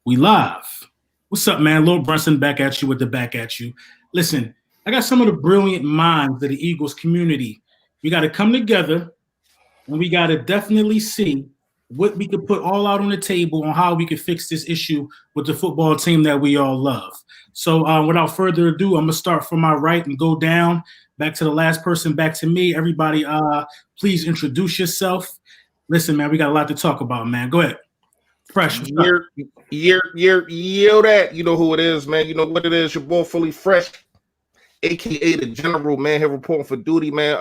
We live. What's up, man? Lil Brunson back at you with the back at you. Listen, I got some of the brilliant minds of the Eagles community. We got to come together, and we got to definitely see what we could put all out on the table on how we could fix this issue with the football team that we all love. So without further ado, I'm going to start from my right and go down, back to the last person, back to me. Everybody, please introduce yourself. Listen, man, we got a lot to talk about, man. Go ahead. Fresh. That. You know who it is, man. You know what it is. Your boy Fully Fresh, aka the General, man, here reporting for duty, man.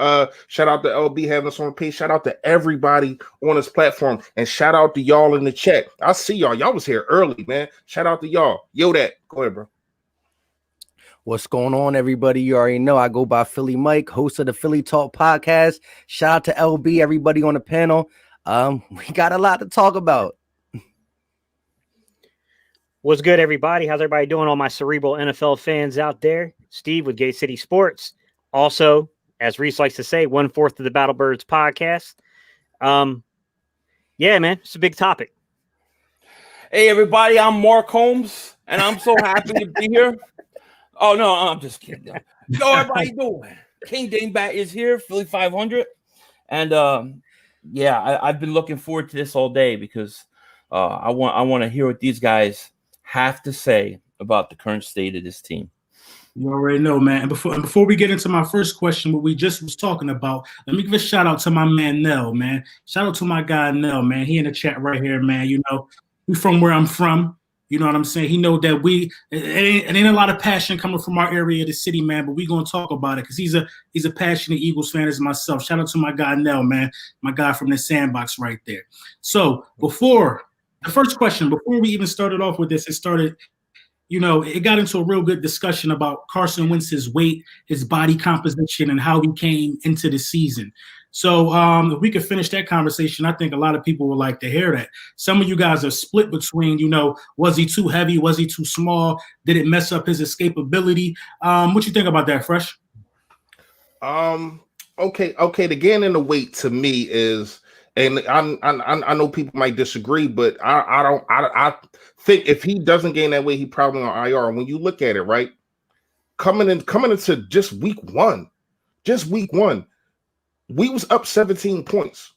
Shout out to LB having us on the page. Shout out to everybody on this platform, and shout out to y'all in the chat. I see y'all. Y'all was here early, man. Shout out to y'all. Yo, that. Go ahead, bro. What's going on, everybody? You already know I go by Philly Mike, host of the Philly Talk podcast. Shout out to LB, everybody on the panel. We got a lot to talk about. What's good, everybody? How's everybody doing? All my cerebral NFL fans out there. Steve with Gate City Sports. Also, as Reese likes to say, 1/4 of the Battlebirds podcast. Yeah, man, it's a big topic. Hey, everybody, I'm Mark Holmes, and I'm so happy to be here. Oh, no, I'm just kidding. Yo, everybody doing? King Dingbat is here, Philly 500. And, yeah, I've been looking forward to this all day because I want to hear what these guys have to say about the current state of this team. You already know, man. And before we get into my first question, what we just was talking about, let me give a shout out to my man Nell, man. Shout out to my guy Nell, man. He in the chat right here, man. You know, we from where I'm from. You know what I'm saying? He know that it ain't a lot of passion coming from our area of the city, man. But we gonna talk about it because he's a passionate Eagles fan as myself. Shout out to my guy Nell, man. My guy from the sandbox right there. So before we even started off with this, it got into a real good discussion about Carson Wentz's weight, his body composition, and how he came into the season. So if we could finish that conversation, I think a lot of people would like to hear that. Some of you guys are split between, was he too heavy? Was he too small? Did it mess up his escapability? What you think about that, Fresh? Okay. The gain in the weight to me is, and I know people might disagree, but I think if he doesn't gain that weight, he probably on IR. And when you look at it, right, coming into just week one, we was up 17 points.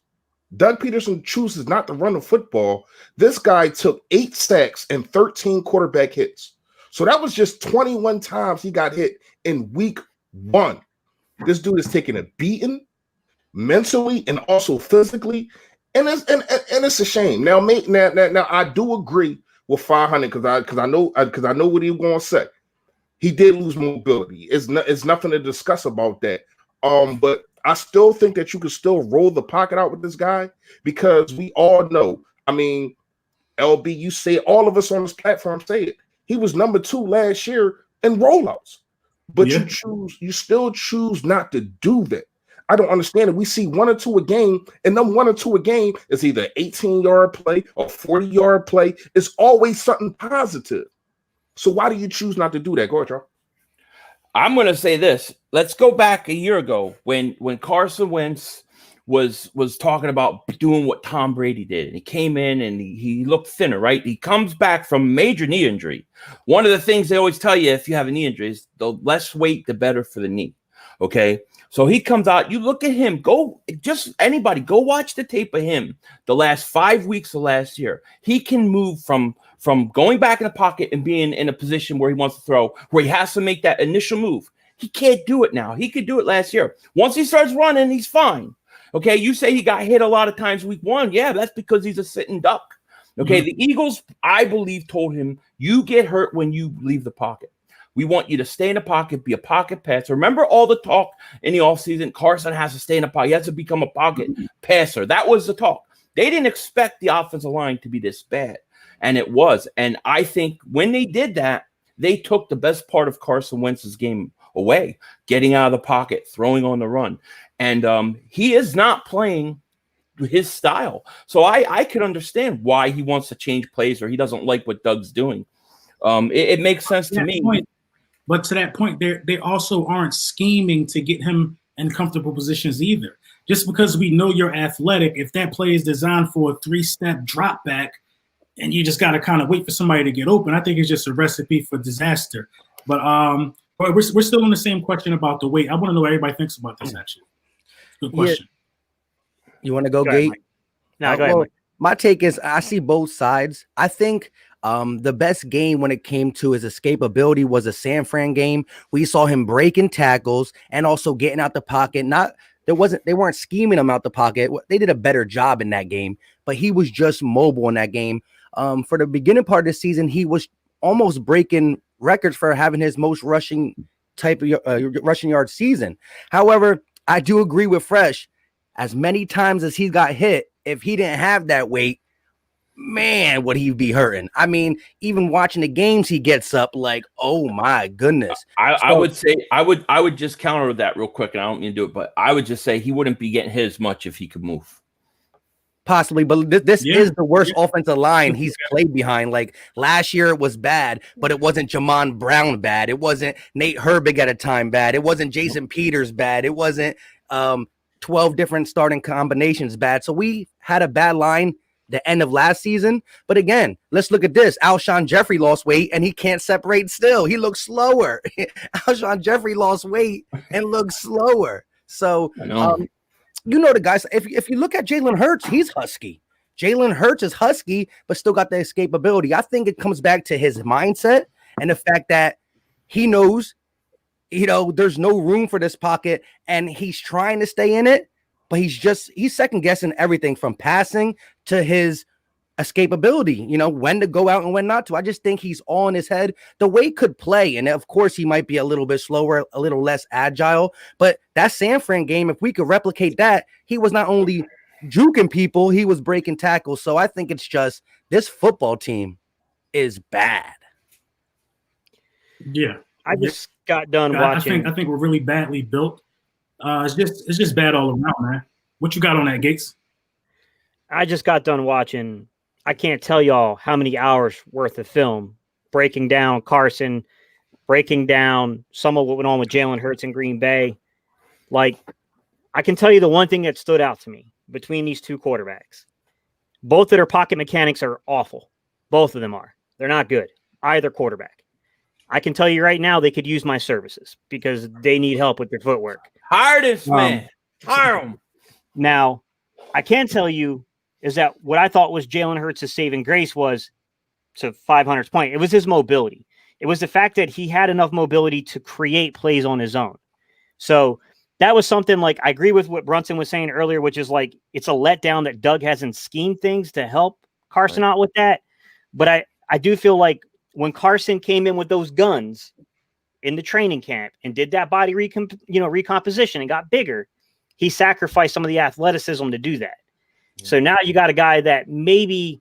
Doug Peterson chooses not to run the football. This guy took 8 sacks and 13 quarterback hits. So that was just 21 times he got hit in week one. This dude is taking a beating mentally and also physically, and it's a shame. Now I do agree with 500 because I know what he was going to say. He did lose mobility. It's nothing to discuss about that. But I still think that you can still roll the pocket out with this guy because we all know. I mean, LB, you say all of us on this platform say it. He was number 2 last year in rollouts, but you still choose not to do that. I don't understand it. We see 1 or 2 a game, and them 1 or 2 a game is either 18-yard play or 40-yard play. It's always something positive. So why do you choose not to do that? Go ahead, Charles. I'm going to say this. Let's go back a year ago when Carson Wentz was talking about doing what Tom Brady did. And he came in and he looked thinner, right? He comes back from major knee injury. One of the things they always tell you if you have a knee injury is the less weight, the better for the knee. Okay? So he comes out. You look at him. Go watch the tape of him the last 5 weeks of last year. He can move from going back in the pocket and being in a position where he wants to throw, where he has to make that initial move. He can't do it now. He could do it last year. Once he starts running, he's fine. Okay, you say he got hit a lot of times week one. Yeah, that's because he's a sitting duck. Okay, The Eagles, I believe, told him, you get hurt when you leave the pocket. We want you to stay in the pocket, be a pocket passer. Remember all the talk in the offseason, Carson has to stay in the pocket. He has to become a pocket passer. That was the talk. They didn't expect the offensive line to be this bad, and it was. And I think when they did that, they took the best part of Carson Wentz's game away, getting out of the pocket, throwing on the run. And he is not playing his style. So I could understand why he wants to change plays or he doesn't like what Doug's doing. It makes sense to me. But to that point, they also aren't scheming to get him in comfortable positions either. Just because we know you're athletic, if that play is designed for a 3-step drop back, and you just got to kind of wait for somebody to get open. I think it's just a recipe for disaster. But we're still on the same question about the weight. I want to know what everybody thinks about this. Actually, good question. Yeah. You want to go, Go ahead, Gate? Mike. No, go ahead, Mike. My take is I see both sides. I think the best game when it came to his escapability was a San Fran game. We saw him breaking tackles and also getting out the pocket. They weren't scheming him out the pocket. They did a better job in that game, but he was just mobile in that game. For the beginning part of the season, he was almost breaking records for having his most rushing yard season. However, I do agree with Fresh. As many times as he got hit, if he didn't have that weight, man, would he be hurting? I mean, even watching the games, he gets up like, oh my goodness. I would say I would just counter that real quick, and I don't mean to do it, but I would just say he wouldn't be getting hit as much if he could move. Possibly, but this is the worst offensive line he's played behind. Like last year, it was bad, but it wasn't Jamon Brown bad. It wasn't Nate Herbig at a time bad. It wasn't Jason Peters bad. It wasn't 12 different starting combinations bad. So we had a bad line the end of last season. But again, let's look at this. Alshon Jeffrey lost weight and he can't separate still. He looks slower. Alshon Jeffrey lost weight and looks slower. So, the guys, if you look at Jalen Hurts, he's husky. Jalen Hurts is husky, but still got the escapability. I think it comes back to his mindset and the fact that he knows, there's no room for this pocket and he's trying to stay in it, but he's second guessing everything from passing to his escapability, when to go out and when not to. I just think he's all in his head. The way could play, and of course he might be a little bit slower, a little less agile, but that San Fran game, if we could replicate that, he was not only juking people, he was breaking tackles. So I think it's just this football team is bad. Yeah. I just got done watching. I think we're really badly built. It's just bad all around, man. What you got on that, Gates? I just got done watching. I can't tell y'all how many hours worth of film breaking down Carson, breaking down some of what went on with Jalen Hurts in Green Bay. Like, I can tell you the one thing that stood out to me between these two quarterbacks. Both of their pocket mechanics are awful. Both of them are. They're not good. Either quarterback. I can tell you right now they could use my services because they need help with their footwork. Hire this man. Hire him. Now, I can tell you is that what I thought was Jalen Hurts' saving grace was, to 500's point, it was his mobility. It was the fact that he had enough mobility to create plays on his own. So that was something like, I agree with what Brunson was saying earlier, which is like, it's a letdown that Doug hasn't schemed things to help Carson out with that. But I do feel like when Carson came in with those guns in the training camp and did that body recomposition and got bigger, he sacrificed some of the athleticism to do that. So now you got a guy that maybe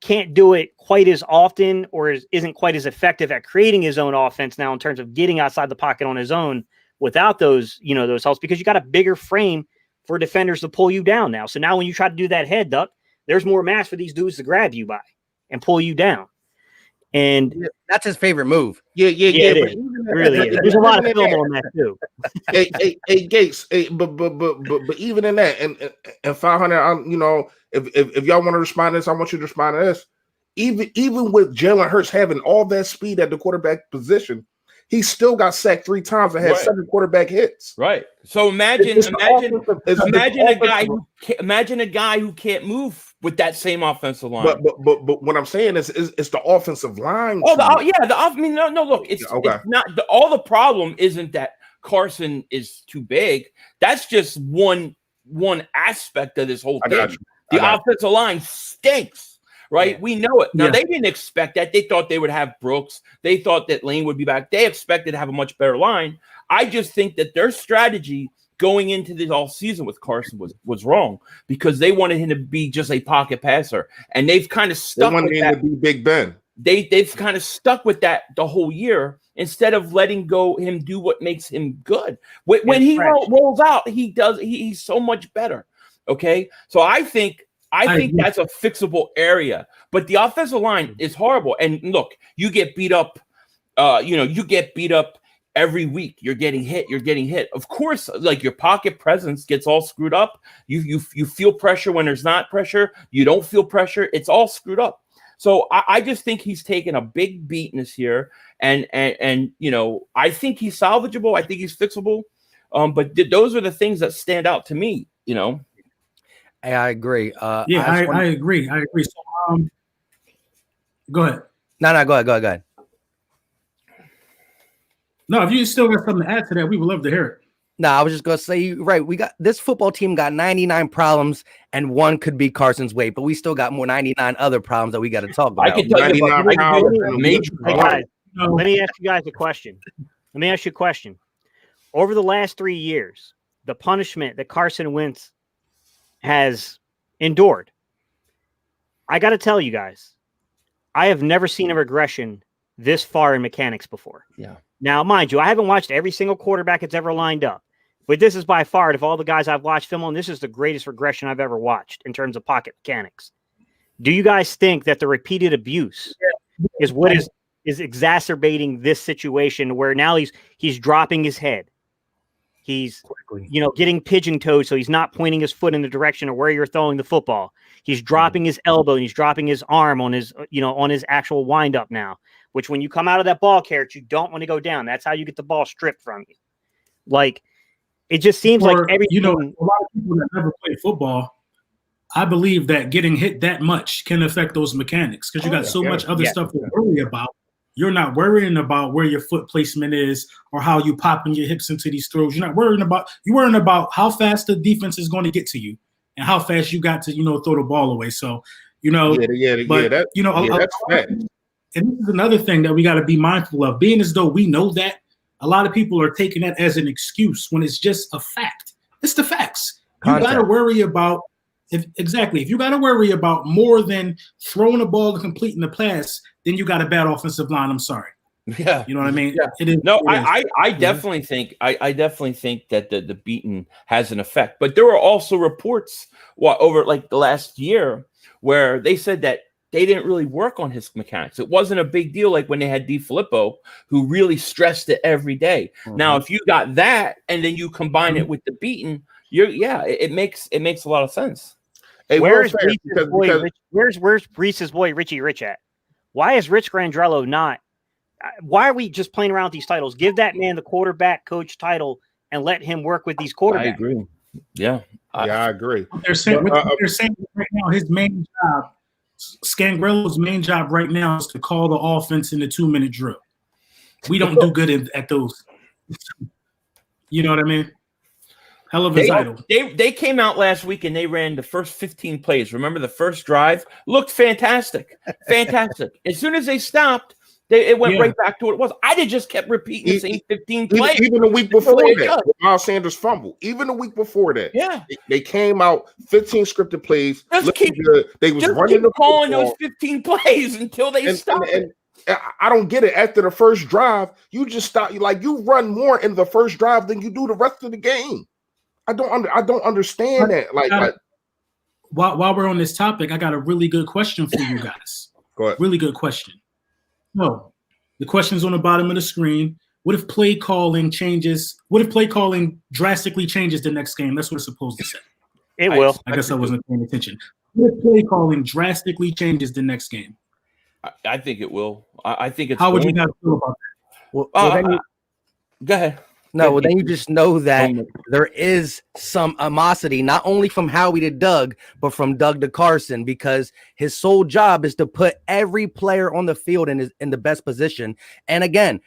can't do it quite as often or isn't quite as effective at creating his own offense now in terms of getting outside the pocket on his own without those helps, because you got a bigger frame for defenders to pull you down now. So now when you try to do that head duck, there's more mass for these dudes to grab you by and pull you down. And that's his favorite move. Yeah. It is. It really is. There's a lot of film on that too. hey, Gates. But even in that, and 500, if y'all want to respond to this, I want you to respond to this. Even with Jalen Hurts having all that speed at the quarterback position, he still got sacked 3 times and had 7 quarterback hits. Right. So imagine a guy who can't move with that same offensive line. But what I'm saying is it's the offensive line. Look, it's not all the problem isn't that Carson is too big. That's just one aspect of this whole thing. The offensive line stinks. Right. Yeah. We know it. Now, They didn't expect that. They thought they would have Brooks. They thought that Lane would be back. They expected to have a much better line. I just think that their strategy going into this all season with Carson was wrong because they wanted him to be just a pocket passer. And they've kind of stuck with that. To be Big Ben. They've kind of stuck with that the whole year instead of letting him do what makes him good. When he rolls out, he's so much better. Okay. So I think that's a fixable area, but the offensive line is horrible. And look, you get beat up. You get beat up every week. You're getting hit. Of course, like your pocket presence gets all screwed up. You feel pressure when there's not pressure. You don't feel pressure. It's all screwed up. So I just think he's taken a big beating this year, and you know, I think he's salvageable. I think he's fixable. But those are the things that stand out to me. You know. I agree. I agree. I agree. So, go ahead. No, go ahead. No, if you still got something to add to that, we would love to hear it. No, I was just gonna say, right. We got this football team got 99 problems, and one could be Carson's weight, but we still got more 99 other problems that we got to talk about. I can tell you about major. Hey guys, let me ask you guys a question. Let me ask you a question. Over the last 3 years, the punishment that Carson Wentz has endured, I got to tell you guys, I have never seen a regression this far in mechanics before. Yeah. Now, mind you, I haven't watched every single quarterback that's ever lined up, but this is by far, of all the guys I've watched film on, this is the greatest regression I've ever watched in terms of pocket mechanics. Do you guys think that the repeated abuse is what is exacerbating this situation where now he's dropping his head? He's, you know, getting pigeon-toed, so he's not pointing his foot in the direction of where you're throwing the football. He's dropping his elbow and he's dropping his arm on his, you know, on his actual wind-up now, which when you come out of that ball carrot, you don't want to go down. That's how you get the ball stripped from you. Like, it just seems like everything. You know, a lot of people that never play football, I believe that getting hit that much can affect those mechanics because you got so much other stuff to worry about. You're not worrying about where your foot placement is or how you popping your hips into these throws. You're worrying about how fast the defense is going to get to you and how fast you got to, you know, throw the ball away. So, you know, that's fact. And this is another thing that we got to be mindful of, being as though we know that a lot of people are taking that as an excuse when it's just a fact. It's the facts. You got to worry about if you got to worry about more than throwing a ball and completing the pass, then you got a bad offensive line. I'm sorry. Yeah, you know what I mean. Yeah. It is. No, I definitely think I definitely think that the beating has an effect. But there were also reports over like the last year where they said that they didn't really work on his mechanics. It wasn't a big deal like when they had DeFilippo, who really stressed it every day. Mm-hmm. Now, if you got that and then you combine it with the beating, it makes a lot of sense. Hey, where's Reese's boy Richie Rich at? Why is Rich Grandrello not? Why are we just playing around with these titles? Give that man the quarterback coach title and let him work with these quarterbacks. I agree. Yeah, I agree. They're saying right now his main job, Scangrello's main job right now is to call the offense in the 2-minute drill. We don't do good at those. You know what I mean? Hell of a title. They came out last week and they ran the first 15 plays. Remember the first drive? Looked fantastic. Fantastic. As soon as they stopped, it went right back to what it was. I just kept repeating the same 15 plays. Even the week before that, Miles Sanders fumbled. Even the week before that. Yeah. They came out 15 scripted plays. They was just running the calling those 15 plays until they stopped. And I don't get it. After the first drive, you just stop. You run more in the first drive than you do the rest of the game. I don't understand that. While we're on this topic, I got a really good question for you guys. Go ahead. Really good question. No, the question's on the bottom of the screen. What if play calling changes? What if play calling drastically changes the next game? That's what it's supposed to say. It will. I guess I wasn't paying attention. What if play calling drastically changes the next game? I think it will. I think it's. How would you guys feel about that? Go ahead. No, well, then you just know that there is some animosity, not only from Howie to Doug, but from Doug to Carson, because his sole job is to put every player on the field in the best position. And again,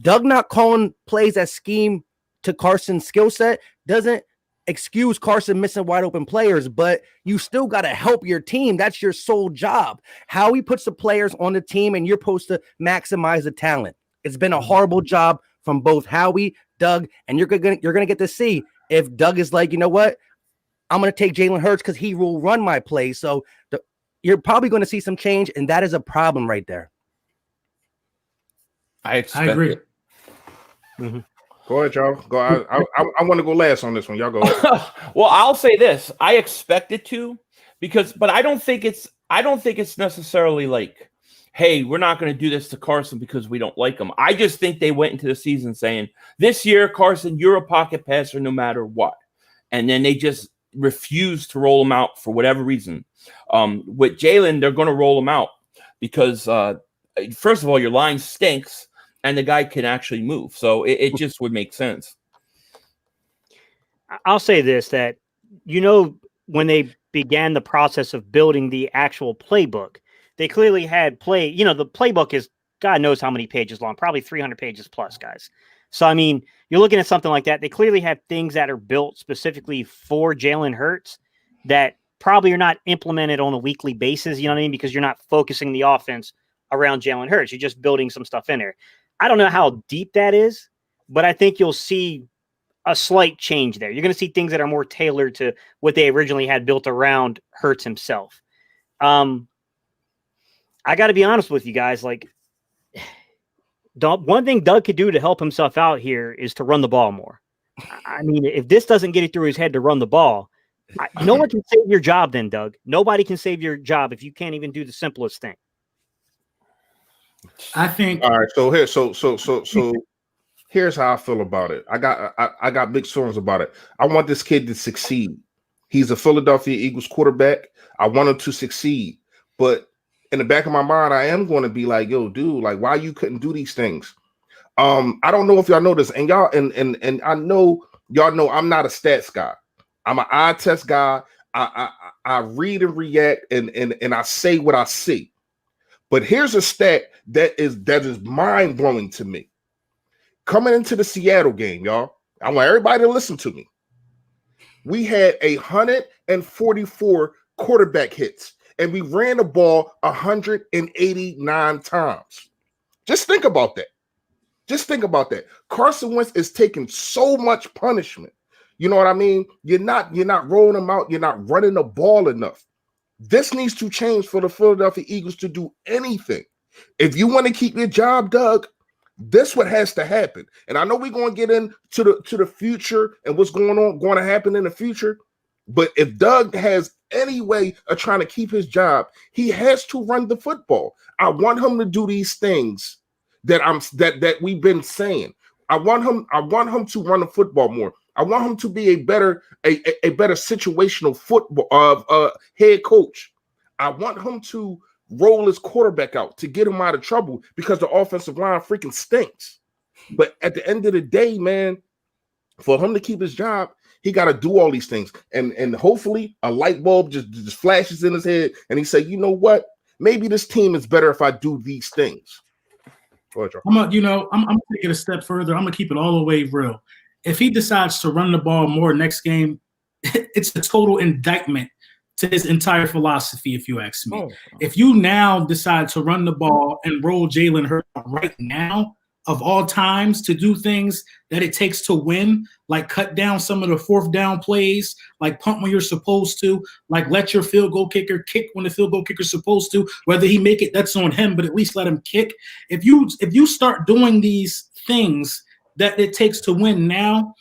Doug not calling plays that scheme to Carson's skill set doesn't excuse Carson missing wide open players, but you still got to help your team. That's your sole job. Howie puts the players on the team, and you're supposed to maximize the talent. It's been a horrible job from both Howie, Doug, and you're gonna get to see if Doug is like, you know what, I'm gonna take Jalen Hurts because he will run my plays. So you're probably going to see some change, and that is a problem right there. I agree. Mm-hmm. Go ahead, y'all. Go. I want to go last on this one. Y'all go ahead. Well, I'll say this: I expect it to, but I don't think it's necessarily like, hey, we're not going to do this to Carson because we don't like him. I just think they went into the season saying, this year, Carson, you're a pocket passer no matter what. And then they just refused to roll him out for whatever reason. With Jalen, they're going to roll him out. because first of all, your line stinks, and the guy can actually move. So it just would make sense. I'll say this, that, when they began the process of building the actual playbook, they clearly had the playbook is God knows how many pages long, probably 300 pages plus, guys. So, I mean, you're looking at something like that. They clearly have things that are built specifically for Jalen Hurts that probably are not implemented on a weekly basis, you know what I mean? Because you're not focusing the offense around Jalen Hurts. You're just building some stuff in there. I don't know how deep that is, but I think you'll see a slight change there. You're going to see things that are more tailored to what they originally had built around Hurts himself. I got to be honest with you guys. Like, one thing Doug could do to help himself out here is to run the ball more. I mean, if this doesn't get it through his head to run the ball, no one can save your job then, Doug. Nobody can save your job if you can't even do the simplest thing. I think. All right. So here's how I feel about it. I got big feelings about it. I want this kid to succeed. He's a Philadelphia Eagles quarterback. I want him to succeed. But in the back of my mind, I am going to be like, yo, dude, like, why you couldn't do these things? I don't know if y'all know this, and y'all and I know y'all know I'm not a stats guy. I'm an eye test guy. I read and react and I say what I see. But here's a stat that is mind blowing to me. Coming into the Seattle game, y'all, I want everybody to listen to me. We had 144 quarterback hits, and we ran the ball 189 times. Just think about that. Just think about that. Carson Wentz is taking so much punishment. You know what I mean? You're not rolling them out. You're not running the ball enough. This needs to change for the Philadelphia Eagles to do anything. If you want to keep your job, Doug, this what has to happen. And I know we're going to get into the future and what's going to happen in the future. But if Doug has any way of trying to keep his job, he has to run the football. I want him to do these things that we've been saying. I want him to run the football more. I want him to be a better situational football head coach. I want him to roll his quarterback out to get him out of trouble because the offensive line freaking stinks. But at the end of the day, man, for him to keep his job, he got to do all these things. And hopefully a light bulb just flashes in his head and he say, you know what? Maybe this team is better if I do these things. Go ahead, I'm gonna take it a step further. I'm gonna keep it all the way real. If he decides to run the ball more next game, it's a total indictment to his entire philosophy, if you ask me. If you now decide to run the ball and roll Jalen Hurts right now, of all times, to do things that it takes to win, like cut down some of the fourth down plays, like punt when you're supposed to, like let your field goal kicker kick when the field goal kicker's supposed to, whether he make it, that's on him, but at least let him kick. If you start doing these things that it takes to win now,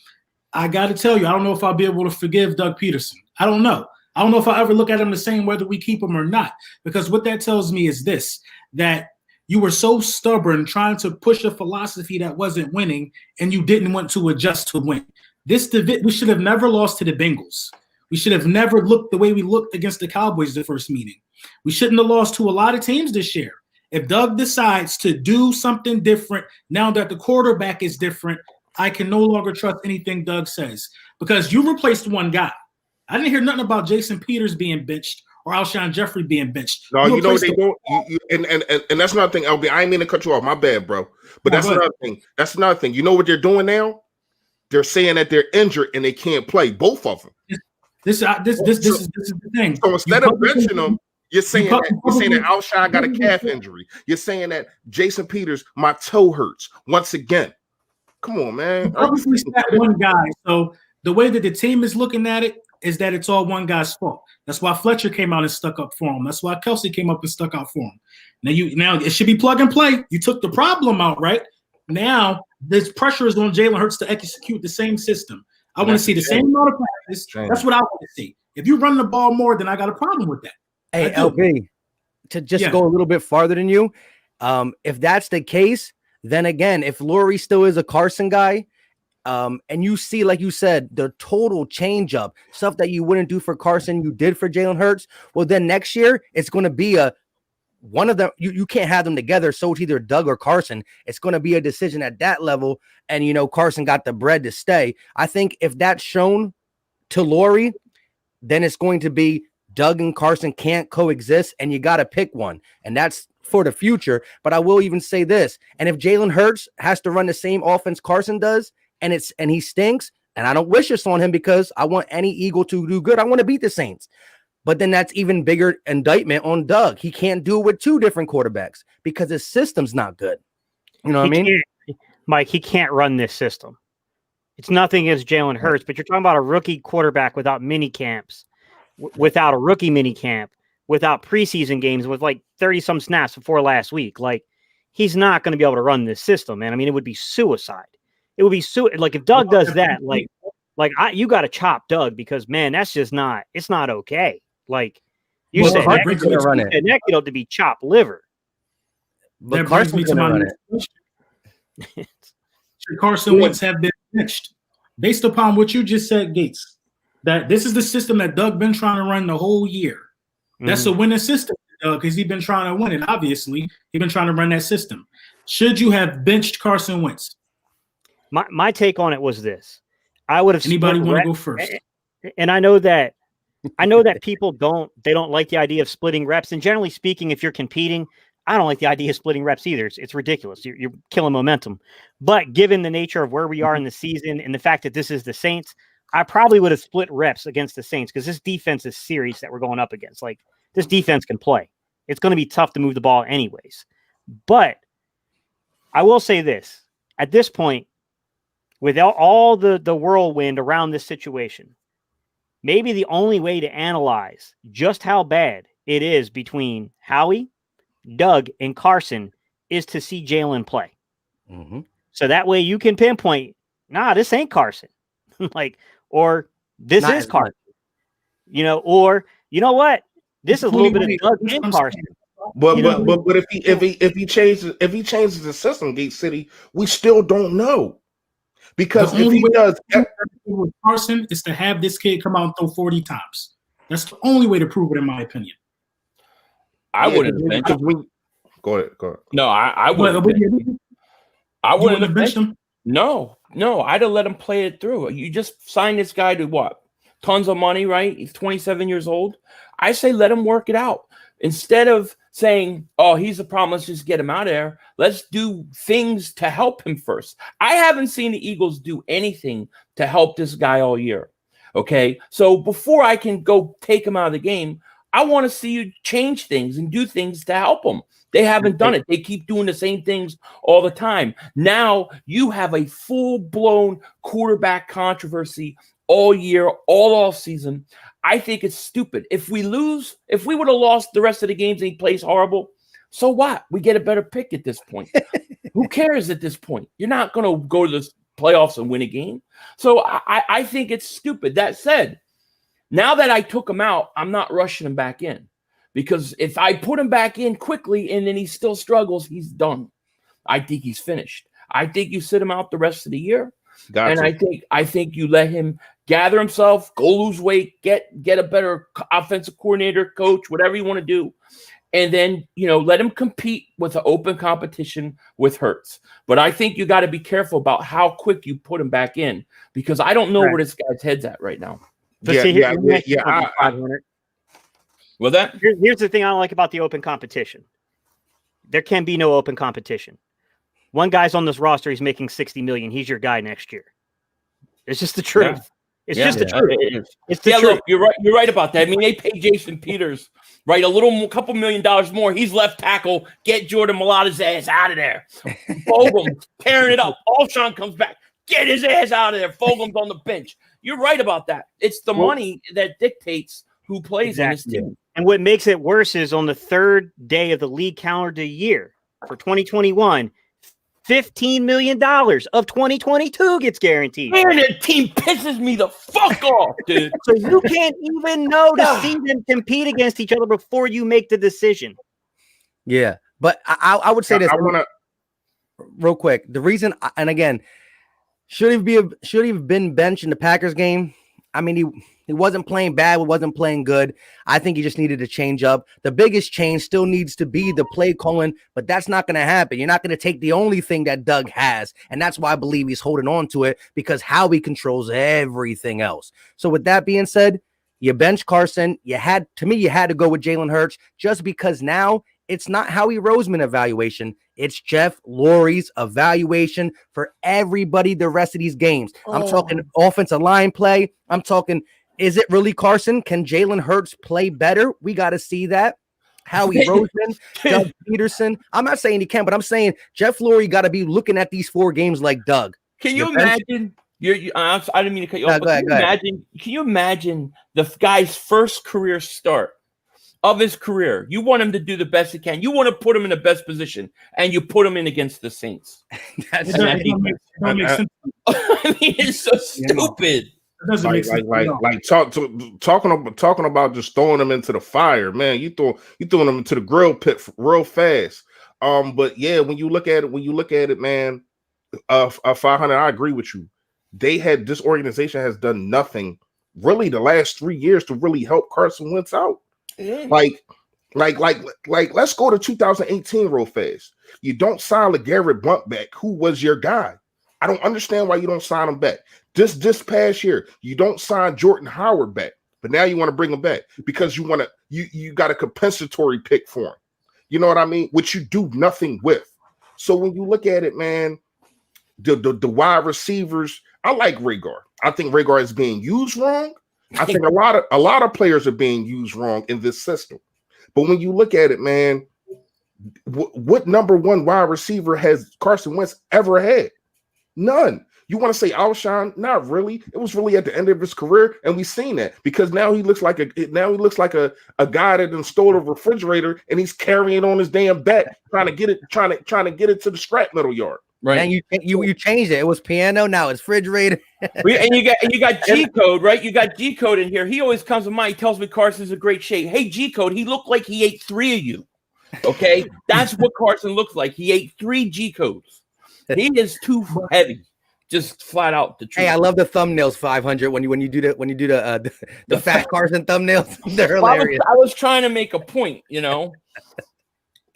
I got to tell you, I don't know if I'll be able to forgive Doug Peterson. I don't know. I don't know if I'll ever look at him the same whether we keep him or not, because what that tells me is this, that you were so stubborn trying to push a philosophy that wasn't winning, and you didn't want to adjust to win. We should have never lost to the Bengals. We should have never looked the way we looked against the Cowboys the first meeting. We shouldn't have lost to a lot of teams this year. If Doug decides to do something different now that the quarterback is different, I can no longer trust anything Doug says, because you replaced one guy. I didn't hear nothing about Jason Peters benched or Alshon Jeffrey being benched. No, you know they don't. And that's another thing, LB. I ain't mean to cut you off. My bad, bro. But that's another thing. That's another thing. You know what they're doing now? They're saying that they're injured and they can't play. Both of them. This is the thing. So instead of benching them, you're saying that Alshon got a calf injury. You're saying that Jason Peters, my toe hurts once again. Come on, man. Obviously, that one guy. So the way that the team is looking at it is that it's all one guy's fault. That's why Fletcher came out and stuck up for him. That's why Kelsey came up and stuck out for him. Now it should be plug and play. You took the problem out, right? Now this pressure is on Jalen Hurts to execute the same system. I want to see the same amount of practice. That's what I want to see. If you run the ball more, then I got a problem with that. Hey, LB, to just go a little bit farther than you, if that's the case, then again, if Lurie still is a Carson guy, and you see, like you said, the total change up, stuff that you wouldn't do for Carson, you did for Jalen Hurts. Well, then next year it's going to be one of them, you can't have them together. So it's either Doug or Carson. It's going to be a decision at that level. And, Carson got the bread to stay. I think if that's shown to Lori, then it's going to be Doug and Carson can't coexist, and you got to pick one. And that's for the future. But I will even say this. And if Jalen Hurts has to run the same offense Carson does, and he stinks, and I don't wish this on him because I want any Eagle to do good. I want to beat the Saints. But then that's even bigger indictment on Doug. He can't do it with two different quarterbacks because his system's not good. You know what I mean? Mike, he can't run this system. It's nothing against Jalen Hurts, but you're talking about a rookie quarterback without mini camps, without a rookie mini camp, without preseason games, with like 30-some snaps before last week. Like, he's not going to be able to run this system, man. I mean, it would be suicide. It would be like if Doug does that, you got to chop Doug because, man, that's just not. It's not okay. Like you said, that kid ought to be chopped liver. But Carson's going to run it. Should Carson Wentz have been benched? Based upon what you just said, Gates, that this is the system that Doug been trying to run the whole year. That's a winning system, Doug, because he's been trying to win it. Obviously, he's been trying to run that system. Should you have benched Carson Wentz? My take on it was this: I would have. Anybody want to go first? And I know that people don't like the idea of splitting reps. And generally speaking, if you're competing, I don't like the idea of splitting reps either. It's ridiculous. You're killing momentum. But given the nature of where we are in the season and the fact that this is the Saints, I probably would have split reps against the Saints because this defense is serious that we're going up against. Like, this defense can play. It's going to be tough to move the ball anyways. But I will say this. At this point, with all the whirlwind around this situation, maybe the only way to analyze just how bad it is between Howie, Doug, and Carson is to see Jalen play. Mm-hmm. So that way you can pinpoint, this ain't Carson. Or this is Carson. Or you know what? This is a little bit of Doug and Carson. But if he changes the system, Gate City, we still don't know. Because if he does with Carson is to have this kid come out and throw 40 times. That's the only way to prove it, in my opinion. I wouldn't have benched him. Go ahead. No, I wouldn't. I wouldn't have benched him. No, I'd have let him play it through. You just signed this guy to what? Tons of money, right? He's 27 years old. I say let him work it out. Instead of saying, oh, he's a problem, let's just get him out of there. Let's do things to help him first. I haven't seen the Eagles do anything to help this guy all year. Okay, so before I can go take him out of the game, I want to see you change things and do things to help them. They haven't done it. They keep doing the same things all the time. Now you have a full-blown quarterback controversy all year, all off season. I think it's stupid. If we would have lost the rest of the games and he plays horrible, so what? We get a better pick at this point. Who cares at this point? You're not going to go to the playoffs and win a game. So I think it's stupid. That said, now that I took him out, I'm not rushing him back in. Because if I put him back in quickly and then he still struggles, he's done. I think he's finished. I think you sit him out the rest of the year. Gotcha. And I think you let him gather himself, go lose weight, get a better offensive coordinator, coach, whatever you want to do. And then, let him compete with an open competition with Hurts. But I think you got to be careful about how quick you put him back in because I don't know where this guy's head's at right now. Yeah. Well, here's the thing I don't like about the open competition. There can be no open competition. One guy's on this roster, he's making $60 million. He's your guy next year. It's just the truth. Yeah. It's just the truth. It's the truth. Look, you're right about that. I mean, they pay Jason Peters, right, couple $1 million more. He's left tackle. Get Jordan Mailata's ass out of there. Fulgham tearing it up. Alshon comes back. Get his ass out of there. Fulgham's on the bench. You're right about that. It's the money that dictates who plays in this team. And what makes it worse is on the third day of the league calendar year for 2021, $15 million of 2022 gets guaranteed. Man, that team pisses me the fuck off, dude. So you can't even know to see them compete against each other before you make the decision. Yeah, but I would say this real quick. The reason, and again, should he have been benched in the Packers game? I mean, He wasn't playing bad, wasn't playing good. I think he just needed to change up. The biggest change still needs to be the play calling, but that's not going to happen. You're not going to take the only thing that Doug has, and that's why I believe he's holding on to it, because Howie controls everything else. So with that being said, you bench Carson. You had to go with Jalen Hurts, just because now it's not Howie Roseman evaluation. It's Jeff Lurie's evaluation for everybody the rest of these games. I'm talking offensive line play. I'm talking, is it really Carson? Can Jalen Hurts play better? We got to see that. Howie Roseman, Doug Peterson. I'm not saying he can, but I'm saying Jeff Lurie got to be looking at these 4 games like Doug. Can you imagine? I didn't mean to cut you off. Can you imagine the guy's first career start of his career? You want him to do the best he can. You want to put him in the best position, and you put him in against the Saints. That don't make sense. I mean, it's so stupid. It doesn't make sense. Talking about just throwing them into the fire, man. You throwing them into the grill pit real fast. But yeah, when you look at it, man, 500. I agree with you. This organization has done nothing really the last 3 years to really help Carson Wentz out. Yeah. Like, let's go to 2018 real fast. You don't sign LeGarrette Blount back, who was your guy. I don't understand why you don't sign him back. This past year, you don't sign Jordan Howard back, but now you want to bring him back because you got a compensatory pick for him. You know what I mean? Which you do nothing with. So when you look at it, man, the wide receivers, I like Rhaegar. I think Rhaegar is being used wrong. I think a lot of players are being used wrong in this system. But when you look at it, man, what number 1 wide receiver has Carson Wentz ever had? None. You want to say Alshon? Not really. It was really at the end of his career, and we've seen that because now he looks like a guy that done stole a refrigerator and he's carrying it on his damn back, trying to get it to the scrap metal yard. Right. And you changed it. It was piano, now it's refrigerator. and you got G Code, right? You got G Code in here. He always comes to mind. He tells me Carson's in great shape. Hey, G Code, he looked like he ate 3 of you. Okay, that's what Carson looks like. He ate 3 G Codes. He is too heavy. Just flat out the truth. Hey, I love the thumbnails 500 when you do the fat Carson thumbnails. They're hilarious. I was trying to make a point, you know.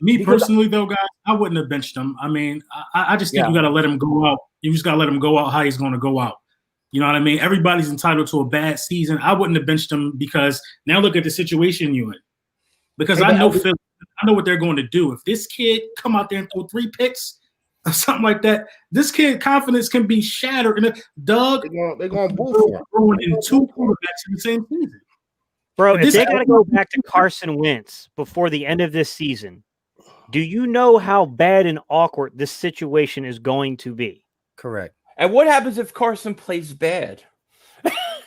Me personally, though, guys, I wouldn't have benched him. I mean, I just think you got to let him go out. You just got to let him go out how he's going to go out. You know what I mean? Everybody's entitled to a bad season. I wouldn't have benched him because now look at the situation you're in. Because I know what they're going to do. If this kid come out there and throw 3 picks or something like that, this kid confidence can be shattered. And Doug, they're going to boo for in 2 quarterbacks in the same season. Bro, if they got to go back to Carson Wentz before the end of this season, do you know how bad and awkward this situation is going to be? Correct. And what happens if Carson plays bad?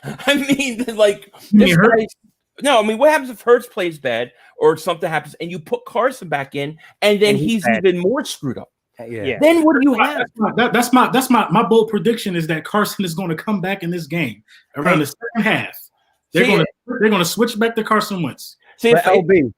I mean, like, what happens if Hurts plays bad or something happens and you put Carson back in and then he's even more screwed up? Yeah. Then what do you have? That's my bold prediction is that Carson is going to come back in this game around the second half. They're going to switch back to Carson Wentz. See, LB,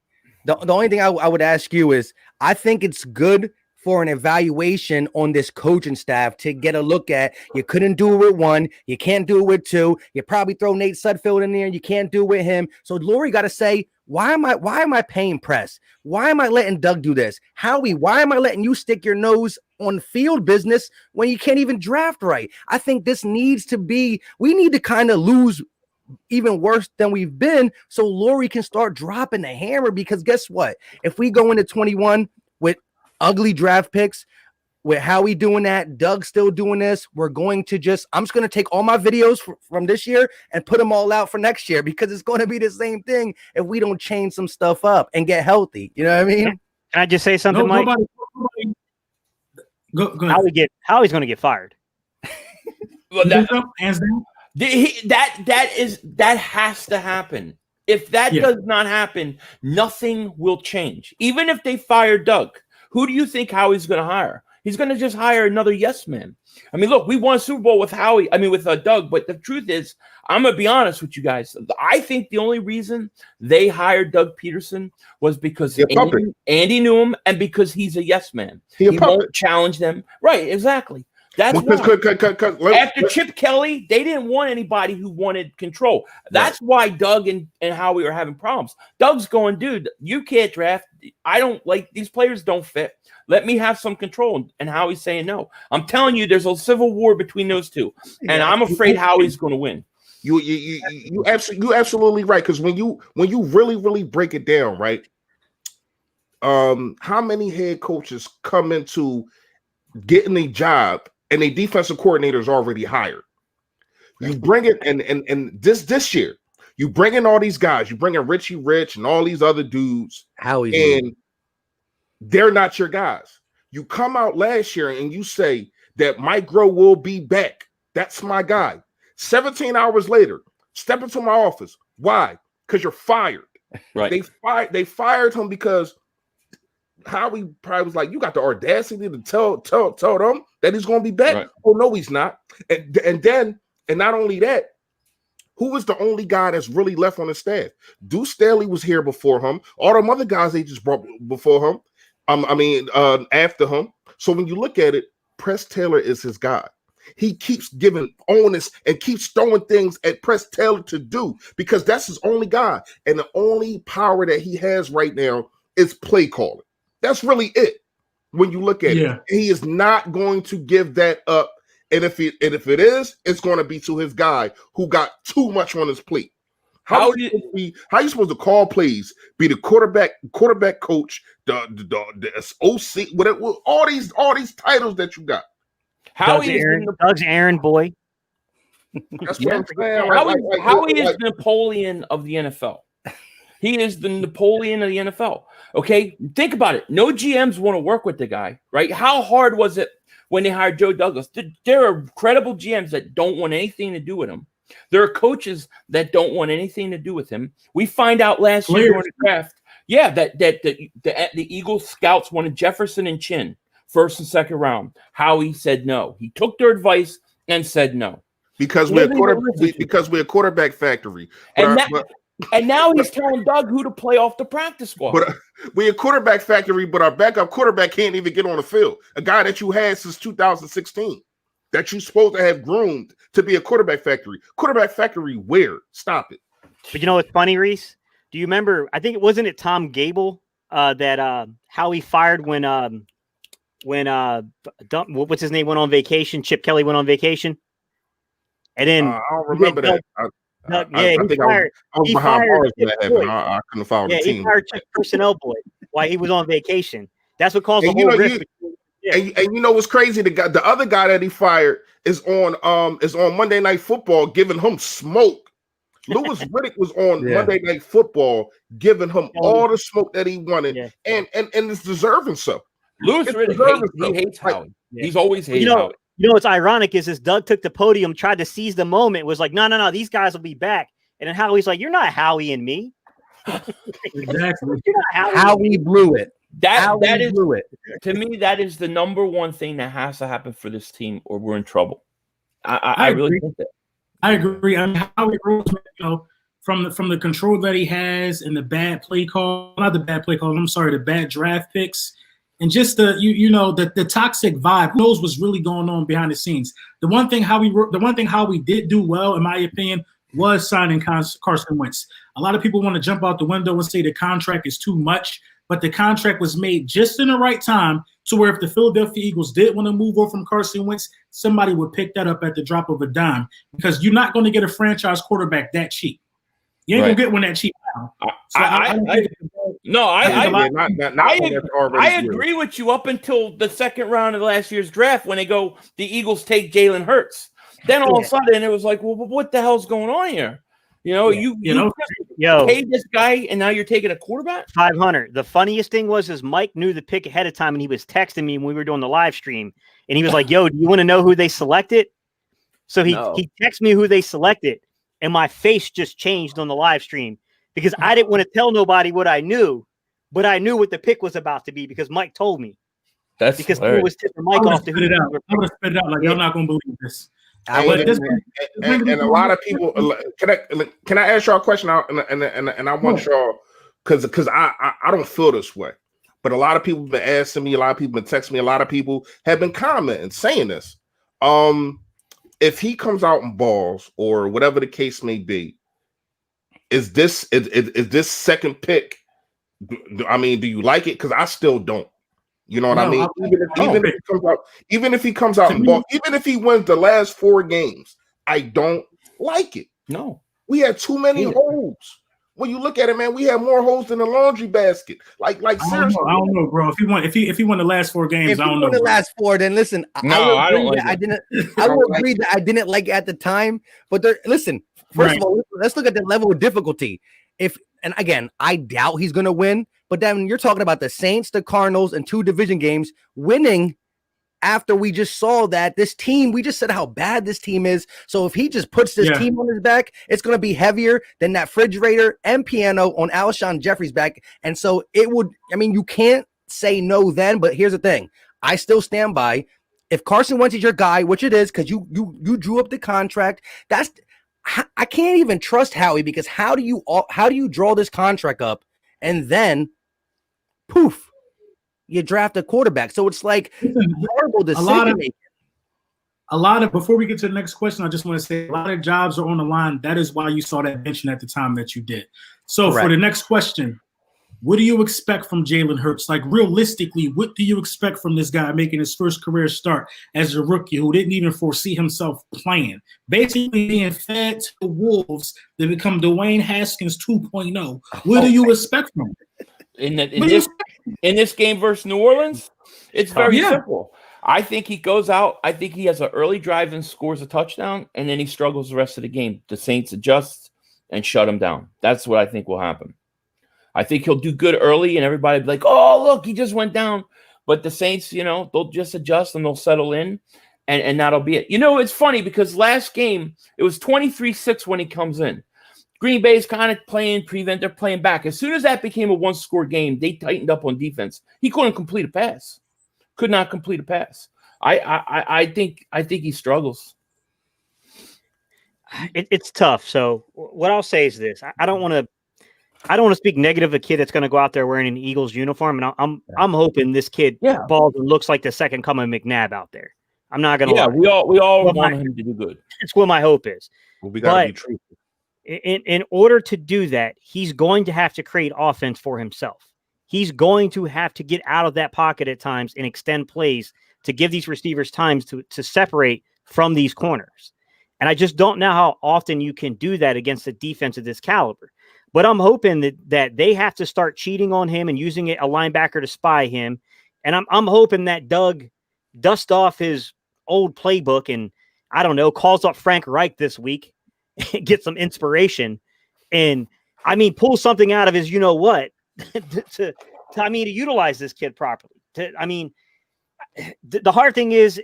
the only thing I would ask you is, I think it's good for an evaluation on this coaching staff to get a look at. You couldn't do it with 1. You can't do it with 2. You probably throw Nate Sudfeld in there and you can't do it with him. So Lurie got to say, why am I paying press? Why am I letting Doug do this? Howie, why am I letting you stick your nose on field business when you can't even draft right? I think this needs to be, we need to kind of lose even worse than we've been so Lurie can start dropping the hammer, because guess what? If we go into 21 with ugly draft picks, with Howie doing that, Doug still doing this, I'm just going to take all my videos from this year and put them all out for next year, because it's going to be the same thing if we don't change some stuff up and get healthy. You know what I mean? Can I just say something, Mike? Go ahead. Howie's going to get fired. Well, that has to happen. If that does not happen, nothing will change. Even if they fire Doug, who do you think Howie's going to hire? He's going to just hire another yes man. I mean, look, we won a Super Bowl with Doug, but the truth is, I'm going to be honest with you guys. I think the only reason they hired Doug Peterson was because Andy knew him and because he's a yes man. He won't challenge them. Right, exactly. That's why. After Chip Kelly, they didn't want anybody who wanted control. That's why Doug and Howie are having problems. Doug's going, dude, you can't draft. I don't like these players. Don't fit. Let me have some control. And Howie's saying no. I'm telling you, there's a civil war between those two, and I'm afraid Howie's going to win. You absolutely right, because when you really break it down, right? How many head coaches come into getting a job and a defensive coordinator is already hired? You bring it, and this year, you bring in all these guys. You bring in Richie Rich and all these other dudes, and they're not your guys. You come out last year and you say that Mike Groh will be back. That's my guy. 17 hours later, step into my office. Why? Because you're fired. Right. They fired him because Howie probably was like, you got the audacity to tell them that he's going to be back. Right. Oh, no, he's not. And not only that, who was the only guy that's really left on the staff? Deuce Staley was here before him. All them other guys they just brought before him. After him. So when you look at it, Press Taylor is his guy. He keeps giving onus and keeps throwing things at Press Taylor to do because that's his only guy. And the only power that he has right now is play calling. That's really it. When you look at it, he is not going to give that up. And if it is, it's going to be to his guy who got too much on his plate. How are you supposed to call plays? Be the quarterback coach, the OC, whatever, all these titles that you got. Doug's errand boy. That's what I'm saying. Howie is the Napoleon of the NFL. He is the Napoleon of the NFL. Okay, think about it. No GMs want to work with the guy, right? How hard was it when they hired Joe Douglas? There are credible GMs that don't want anything to do with him. There are coaches that don't want anything to do with him. We find out last year during the draft, that the Eagles scouts wanted Jefferson and Chin first and second round. Howie said no. He took their advice and said no. Because we're a quarterback factory. And now he's telling Doug who to play off the practice squad. But we're a quarterback factory, but our backup quarterback can't even get on the field. A guy that you had since 2016 that you're supposed to have groomed to be a quarterback factory. Quarterback factory where? Stop it. But you know what's funny, Reese? Do you remember, I think it Tom Gable that Howie fired when what's his name went on vacation? Chip Kelly went on vacation. And then I don't remember that. I think I was behind bars when that happened. I couldn't follow the team. He fired Chip Personnel Boy while he was on vacation. That's what caused the whole rift. And you know what's crazy? The other guy that he fired is on Monday Night Football giving him smoke. Louis Riddick was on Monday Night Football giving him all the smoke that he wanted, and it's deserving so. Louis Riddick hates Howie. He's always hated Howie. You know what's ironic is Doug took the podium, tried to seize the moment, was like, no, these guys will be back. And then Howie's like, you're not Howie and me. Exactly. You're not Howie blew it. To me, that is the number one thing that has to happen for this team, or we're in trouble. I really think that. I agree. I mean, Howie Rose, from the control that he has and the bad play call, not the bad play calls, I'm sorry, the bad draft picks, and just the toxic vibe. Who knows what's really going on behind the scenes? The one thing Howie did do well, in my opinion, was signing Carson Wentz. A lot of people want to jump out the window and say the contract is too much, but the contract was made just in the right time to where if the Philadelphia Eagles did want to move on from Carson Wentz, somebody would pick that up at the drop of a dime, because you're not going to get a franchise quarterback that cheap. You ain't going to get one that cheap now. I agree with you up until the second round of last year's draft when the Eagles take Jalen Hurts. Then all of a sudden it was like, well, what the hell's going on here? You paid this guy and now you're taking a quarterback? 500. The funniest thing was Mike knew the pick ahead of time and he was texting me when we were doing the live stream. And he was like, yo, do you want to know who they selected? So he texted me who they selected. And my face just changed on the live stream because I didn't want to tell nobody what I knew, but I knew what the pick was about to be because Mike told me. That's because he was tipping Mike off to who it out. I'm going to spit it out like y'all not going to believe this. And a lot of people, can I ask y'all a question? And I want y'all, because I don't feel this way, but a lot of people have been asking me, a lot of people have been texting me, a lot of people have been commenting, saying this. If he comes out and balls or whatever the case may be, is this second pick? I mean, do you like it? Because I still don't. You know what I mean? Even if he comes out and ball, even if he wins the last 4 games, I don't like it. No, we had too many holes. When you look at it, man, we have more holes than a laundry basket. Like seriously, I don't know, bro. If he won the last 4 games, I don't know. If he won the last 4, then listen. I will agree that I didn't like it at the time. But listen, first of all, let's look at the level of difficulty. And again, I doubt he's going to win. But then you're talking about the Saints, the Cardinals, and 2 division games winning after we just saw that this team, we just said how bad this team is. So if he just puts this team on his back, it's going to be heavier than that refrigerator and piano on Alshon Jeffrey's back. And so it would, I mean, you can't say no then, but here's the thing. I still stand by. If Carson Wentz is your guy, which it is, because you drew up the contract, I can't even trust Howie, because how do you draw this contract up and then poof, you draft a quarterback? So it's like horrible decision making. A lot of, before we get to the next question, I just want to say a lot of jobs are on the line. That is why you saw that mention at the time that you did. So for the next question, what do you expect from Jalen Hurts? Like, realistically, what do you expect from this guy making his first career start as a rookie who didn't even foresee himself playing? Basically being fed to the wolves to become Dwayne Haskins 2.0. What do you expect from him? In this game versus New Orleans, it's very simple. I think he goes out. I think he has an early drive and scores a touchdown, and then he struggles the rest of the game. The Saints adjust and shut him down. That's what I think will happen. I think he'll do good early, and everybody will be like, oh, look, he just went down. But the Saints, they'll just adjust and they'll settle in, and that'll be it. It's funny because last game, it was 23-6 when he comes in. Green Bay's kind of playing prevent. They're playing back. As soon as that became a 1-score game, they tightened up on defense. He couldn't complete a pass. Could not complete a pass. I think he struggles. It's tough. So what I'll say is this: I don't want to speak negative of a kid that's going to go out there wearing an Eagles uniform, and I'm hoping this kid balls and looks like the second coming of McNabb out there. I'm not going to. Yeah, lie. we all want him to do good. That's what my hope is. Well, we got to be truthful. In order to do that, he's going to have to create offense for himself. He's going to have to get out of that pocket at times and extend plays to give these receivers times to separate from these corners. And I just don't know how often you can do that against a defense of this caliber. But I'm hoping that they have to start cheating on him and using a linebacker to spy him. And I'm hoping that Doug dusts off his old playbook and, I don't know, calls up Frank Reich this week, get some inspiration, and, pull something out of his you-know-what to utilize this kid properly. The hard thing is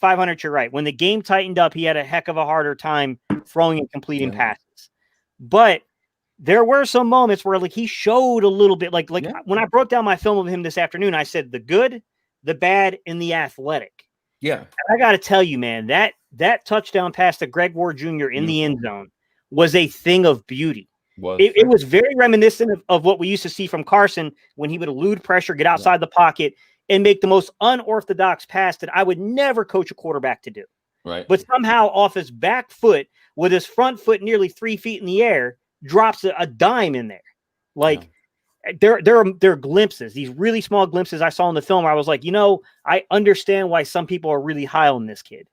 500, you're right. When the game tightened up, he had a heck of a harder time throwing and completing passes. But there were some moments where he showed a little bit when I broke down my film of him this afternoon, I said the good, the bad, and the athletic. Yeah. And I got to tell you, man, that touchdown pass to Greg Ward Jr. in the end zone was a thing of beauty. It was very reminiscent of what we used to see from Carson when he would elude pressure, get outside the pocket, and make the most unorthodox pass that I would never coach a quarterback to do. Right. But somehow off his back foot with his front foot nearly 3 feet in the air, drops a dime in there. There are glimpses, these really small glimpses I saw in the film where I was like, I understand why some people are really high on this kid,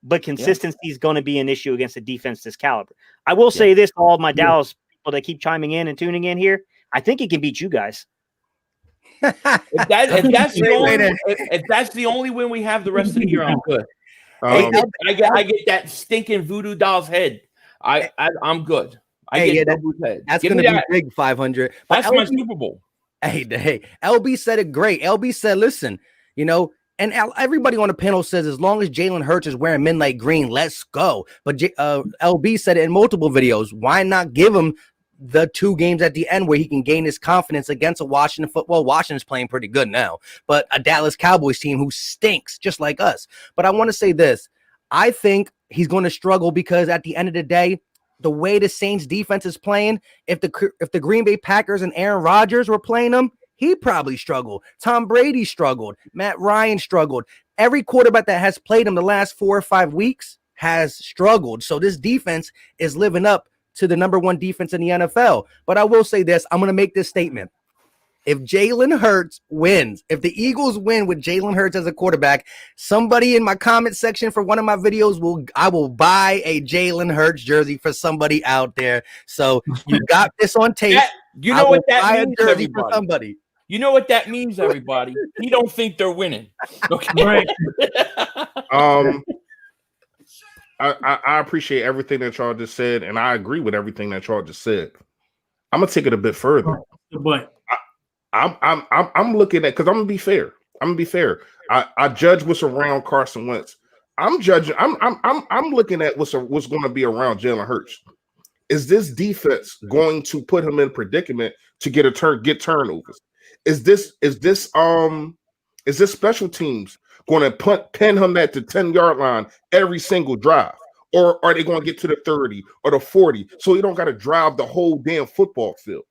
but consistency is going to be an issue against a defense this caliber. I will say this to all of my Dallas people that keep chiming in and tuning in here. I think he can beat you guys. If that's the only win we have the rest of the year, I'm good. I get that stinking voodoo doll's head. I'm good. That's going to be big 500. That's my Super Bowl. Hey, LB said it great. LB said, listen, and everybody on the panel says as long as Jalen Hurts is wearing midnight green, let's go. But LB said it in multiple videos. Why not give him the 2 games at the end where he can gain his confidence against a Washington football? Washington's playing pretty good now, but a Dallas Cowboys team who stinks just like us. But I want to say this. I think he's going to struggle because at the end of the day, the way the Saints defense is playing, if the Green Bay Packers and Aaron Rodgers were playing them, he probably struggled. Tom Brady struggled. Matt Ryan struggled. Every quarterback that has played him the last 4 or 5 weeks has struggled. So this defense is living up to the number 1 defense in the NFL. But I will say this. I'm going to make this statement. If Jalen Hurts wins, if the Eagles win with Jalen Hurts as a quarterback, somebody in my comment section for one of my videos I will buy a Jalen Hurts jersey for somebody out there. So you got this on tape. You know what that means, jersey everybody. for somebody. You know what that means, everybody. He don't think they're winning. Okay. Right. I appreciate everything that y'all just said, and I agree with everything that y'all just said. I'm gonna take it a bit further. But I'm looking at, because I'm gonna be fair. I judge what's around Carson Wentz. I'm looking at what's going to be around Jalen Hurts. Is this defense going to put him in predicament to get turnovers? Is this special teams going to pin him at the 10-yard line every single drive? Or are they going to get to the 30 or the 40 so you don't got to drive the whole damn football field?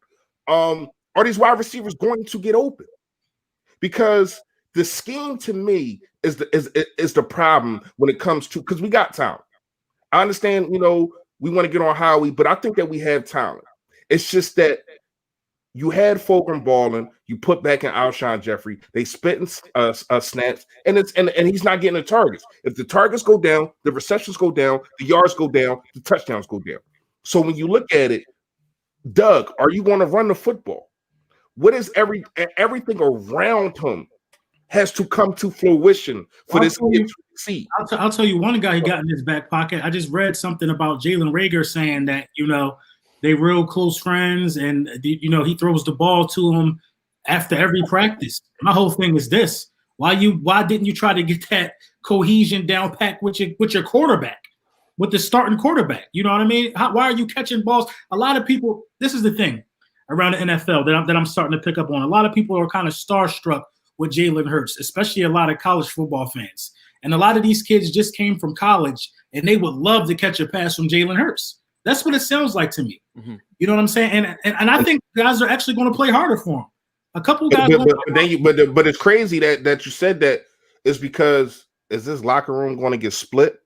Are these wide receivers going to get open? Because the scheme to me is the problem when it comes to, because we got talent. I understand, we want to get on Howie, but I think that we have talent. It's just that you had Fulgham balling, you put back in Alshon Jeffrey, they spitting snaps, and he's not getting the targets. If the targets go down, the receptions go down, the yards go down, the touchdowns go down. So when you look at it, Doug, are you going to run the football? What is everything around him has to come to fruition for this kid to succeed? I'll tell you one guy he got in his back pocket. I just read something about Jalen Reagor saying that, they real close friends, and he throws the ball to him after every practice. My whole thing is this: why didn't you try to get that cohesion down pat with your quarterback, with the starting quarterback? You know what I mean? Why are you catching balls? A lot of people. This is the thing around the NFL that I'm starting to pick up on. A lot of people are kind of starstruck with Jalen Hurts, especially a lot of college football fans. And a lot of these kids just came from college, and they would love to catch a pass from Jalen Hurts. That's what it sounds like to me. Mm-hmm. You know what I'm saying? And I think guys are actually going to play harder for him. A couple guys. But it's crazy that you said that, is because is this locker room going to get split?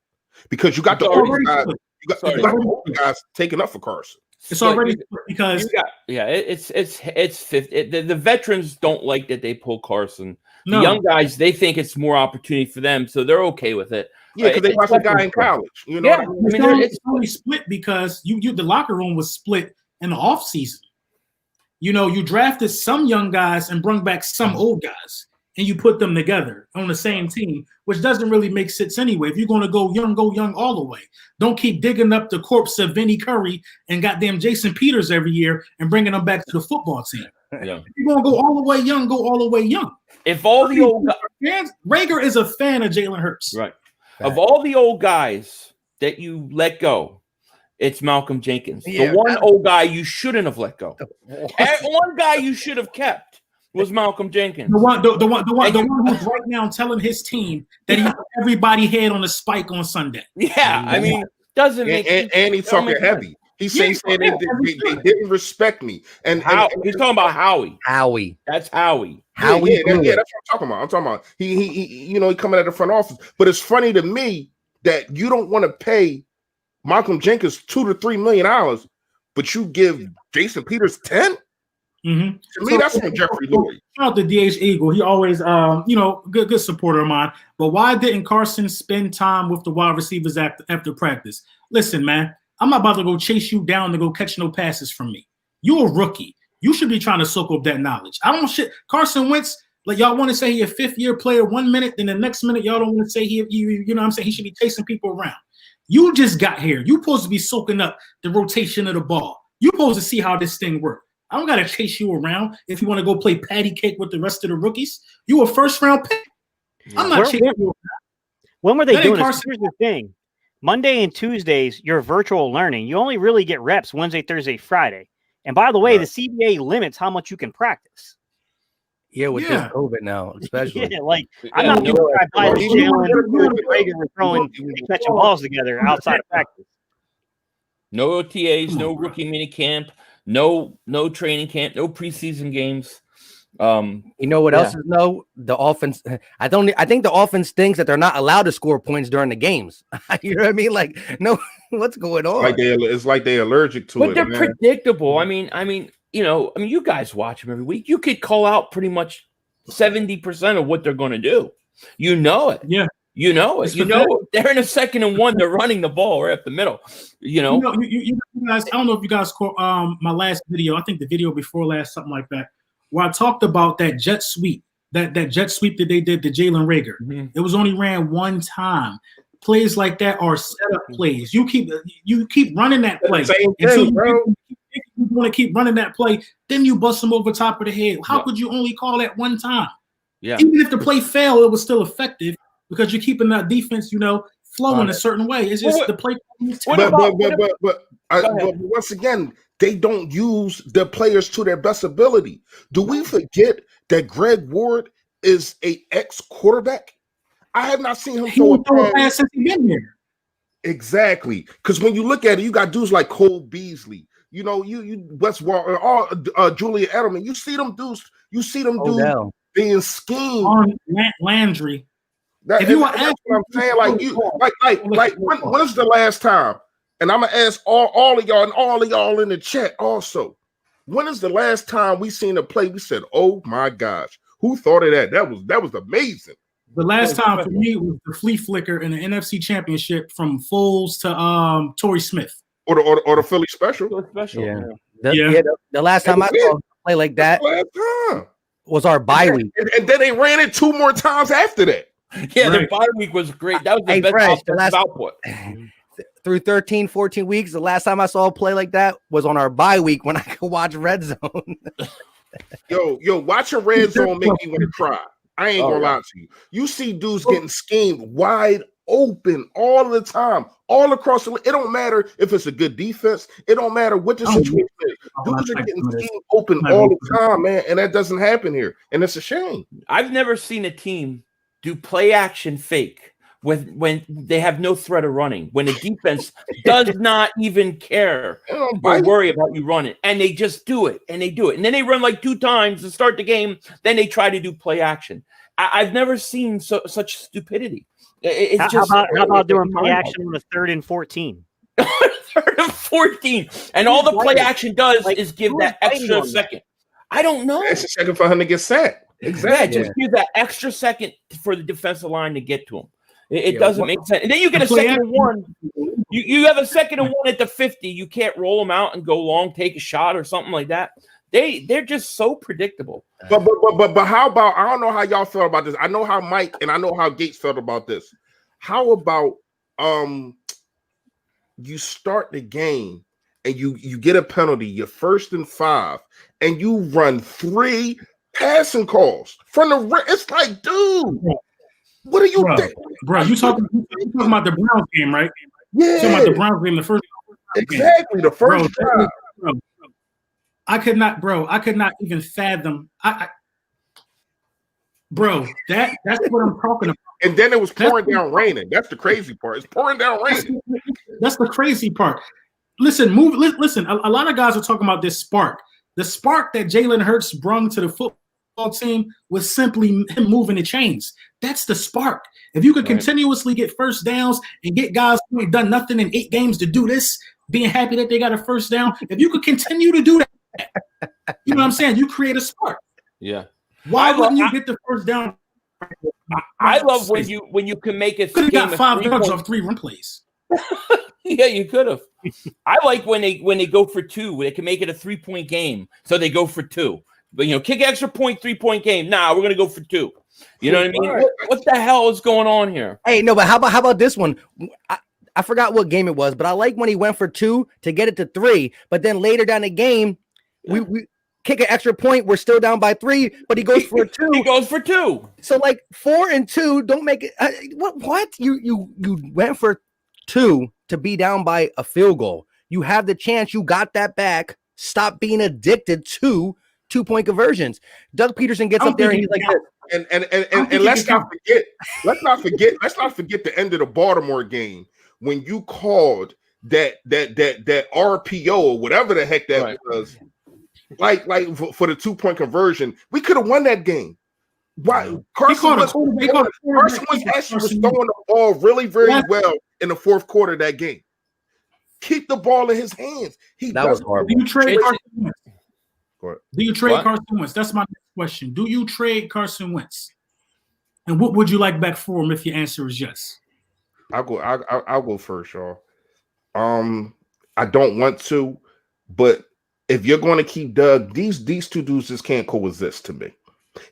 Because you got the older guys, you got the older guys taking up for Carson. It's already because it's 50. The veterans don't like that they pull Carson. No. The young guys, they think it's more opportunity for them, so they're okay with it. Yeah, because they watch a guy in college. Yeah, it's only split because the locker room was split in the offseason. You drafted some young guys and brought back some old guys, and you put them together on the same team, which doesn't really make sense anyway. If you're going to go young all the way. Don't keep digging up the corpse of Vinnie Curry and goddamn Jason Peters every year and bringing them back to the football team. Yeah. If you're going to go all the way young, go all the way young. If all the old guys, Reagor is a fan of Jalen Hurts. Right. Of all the old guys that you let go, it's Malcolm Jenkins. Yeah, the one old guy you shouldn't have let go. One guy you should have kept was Malcolm Jenkins. The one who's right now telling his team that he everybody head on a spike on Sunday. Yeah, I mean, doesn't make and he's talking heavy. He's saying they didn't respect me. And he's talking about Howie. Howie. That's Howie. Howie. Yeah, that's what I'm talking about. He coming out of the front office. But it's funny to me that you don't want to pay Malcolm Jenkins $2 to $3 million, but you give Jason Peters 10. Mm-hmm. To me, that's from Jeffrey Lurie. Shout out to DH Eagle. He always, good supporter of mine. But why didn't Carson spend time with the wide receivers after practice? Listen, man, I'm not about to go chase you down to go catch no passes from me. You're a rookie. You should be trying to soak up that knowledge. Carson Wentz, like y'all want to say he a fifth-year player 1 minute, then the next minute y'all don't want to say he should be chasing people around. You just got here. You supposed to be soaking up the rotation of the ball. You supposed to see how this thing works. I don't got to chase you around if you want to go play patty cake with the rest of the rookies. You a first-round pick. I'm not chasing you around. When were they doing this? Here's the thing. Monday and Tuesdays, you're virtual learning. You only really get reps Wednesday, Thursday, Friday. And by the way, the CBA limits how much you can practice. Yeah, with this COVID now, especially. I'm not going to buy the Jalen Reagor were throwing and catching balls together outside of practice. No OTAs, no rookie mini camp, no training camp, no preseason games. You know what else is no? The offense. I think the offense thinks that they're not allowed to score points during the games. You know what I mean? Like, no, what's going on? It's like they're allergic to it. But they're predictable. I mean, you guys watch them every week. You could call out pretty much 70% of what they're going to do. You know it. Yeah. You know it. They're in a 2nd and 1. They're running the ball right up the middle. You guys. I don't know if you guys caught my last video. I think the video before last, something like that, where I talked about that jet sweep, that jet sweep that they did to Jalen Reagor. Mm-hmm. It was only ran one time. Plays like that are setup plays. You keep running that play. You want to keep running that play, then you bust them over top of the head. How could you only call that one time? Yeah. Even if the play failed, it was still effective because you're keeping that defense, flowing a certain way. It's just the play. But once again, they don't use the players to their best ability. Do we forget that Greg Ward is an ex-quarterback? I have not seen him throw a pass since he's been here. Exactly, because when you look at it, you got dudes like Cole Beasley, you Wes Walker, Julia Edelman. You see them dudes. Being schemed. Landry. That's what I'm saying. When is the last time? And I'm gonna ask all of y'all and all of y'all in the chat also. When is the last time we seen a play? We said, "Oh my gosh, who thought of that? That was amazing." The last time for me was the flea flicker in the NFC Championship from Foles to Torrey Smith. Or the Philly special. Yeah. The last time I saw a play like that was our bye week. And then they ran it 2 more times after that. Yeah, the bye week was great. That was the best offensive output. Through 13, 14 weeks, the last time I saw a play like that was on our bye week when I could watch Red Zone. Yo, watching Red Zone make me want to cry. I ain't gonna lie to you. You see dudes getting schemed wide open all the time, all across the. It don't matter if it's a good defense. It don't matter what the situation is. Dudes are getting schemed open all the time, man, and that doesn't happen here, and it's a shame. I've never seen a team do play action fake when they have no threat of running, when the defense does not even care or worry about you running, and they just do it, and then they run like 2 times to start the game, then they try to do play action. I've never seen such stupidity. How about doing play action on a 3rd and 14? 3rd and 14, and all the play action does is give that extra second. I don't know. It's a second for him to get sacked. Exactly. Yeah, just give that extra second for the defensive line to get to him. It doesn't make sense. And then you get a 2nd and 1. You have a 2nd and 1 at the 50. You can't roll them out and go long, take a shot or something like that. They're just so predictable. But how about, I don't know how y'all felt about this. I know how Mike and I know how Gates felt about this. How about you start the game and you get a penalty, you're 1st and 5, and you run 3 passing calls from the. It's like, dude, what are you thinking? Bro, you talking about the Browns game, right? Yeah. You're talking about the Browns game, the first. Exactly, the first drive. I could not even fathom. Bro, that's what I'm talking about. And then it was pouring down raining. That's the crazy part. It's pouring down raining. That's the crazy part. Listen. A lot of guys are talking about this spark. The spark that Jalen Hurts brought to the football team was simply him moving the chains. That's the spark. If you could continuously get first downs and get guys who ain't done nothing in 8 games to do this, being happy that they got a first down, if you could continue to do that, you know what I'm saying? You create a spark. Yeah. Why wouldn't you get the first down? I love when you can make it. Could have got 5 yards off 3 run plays. Yeah, you could have. I like when they go for 2. They can make it a 3-point game, so they go for 2. But kick extra point, 3-point game. Nah, we're gonna go for 2. You know what I mean? What the hell is going on here? Hey, no, but how about this one? I forgot what game it was, but I like when he went for 2 to get it to 3. But then later down the game, we kick an extra point. We're still down by 3, but he goes for 2. He goes for 2. So like 4 and 2 don't make it. What? You went for 2 to be down by a field goal. You have the chance. You got that back. Stop being addicted to 2-point conversions. Doug Peterson gets up there and he's like this. And let's not forget the end of the Baltimore game when you called that RPO or whatever the heck that was. like for the 2-point conversion, we could have won that game. Why Carson Wentz actually was throwing the ball really very well in the fourth quarter of that game. Keep the ball in his hands. That was horrible. Do you trade Carson Wentz? Do you trade What? Carson Wentz? That's my next question. Do you trade Carson Wentz? And what would you like back for him if your answer is yes? I'll go first, y'all. I don't want to, but if you're going to keep Doug, these two dudes just can't coexist to me.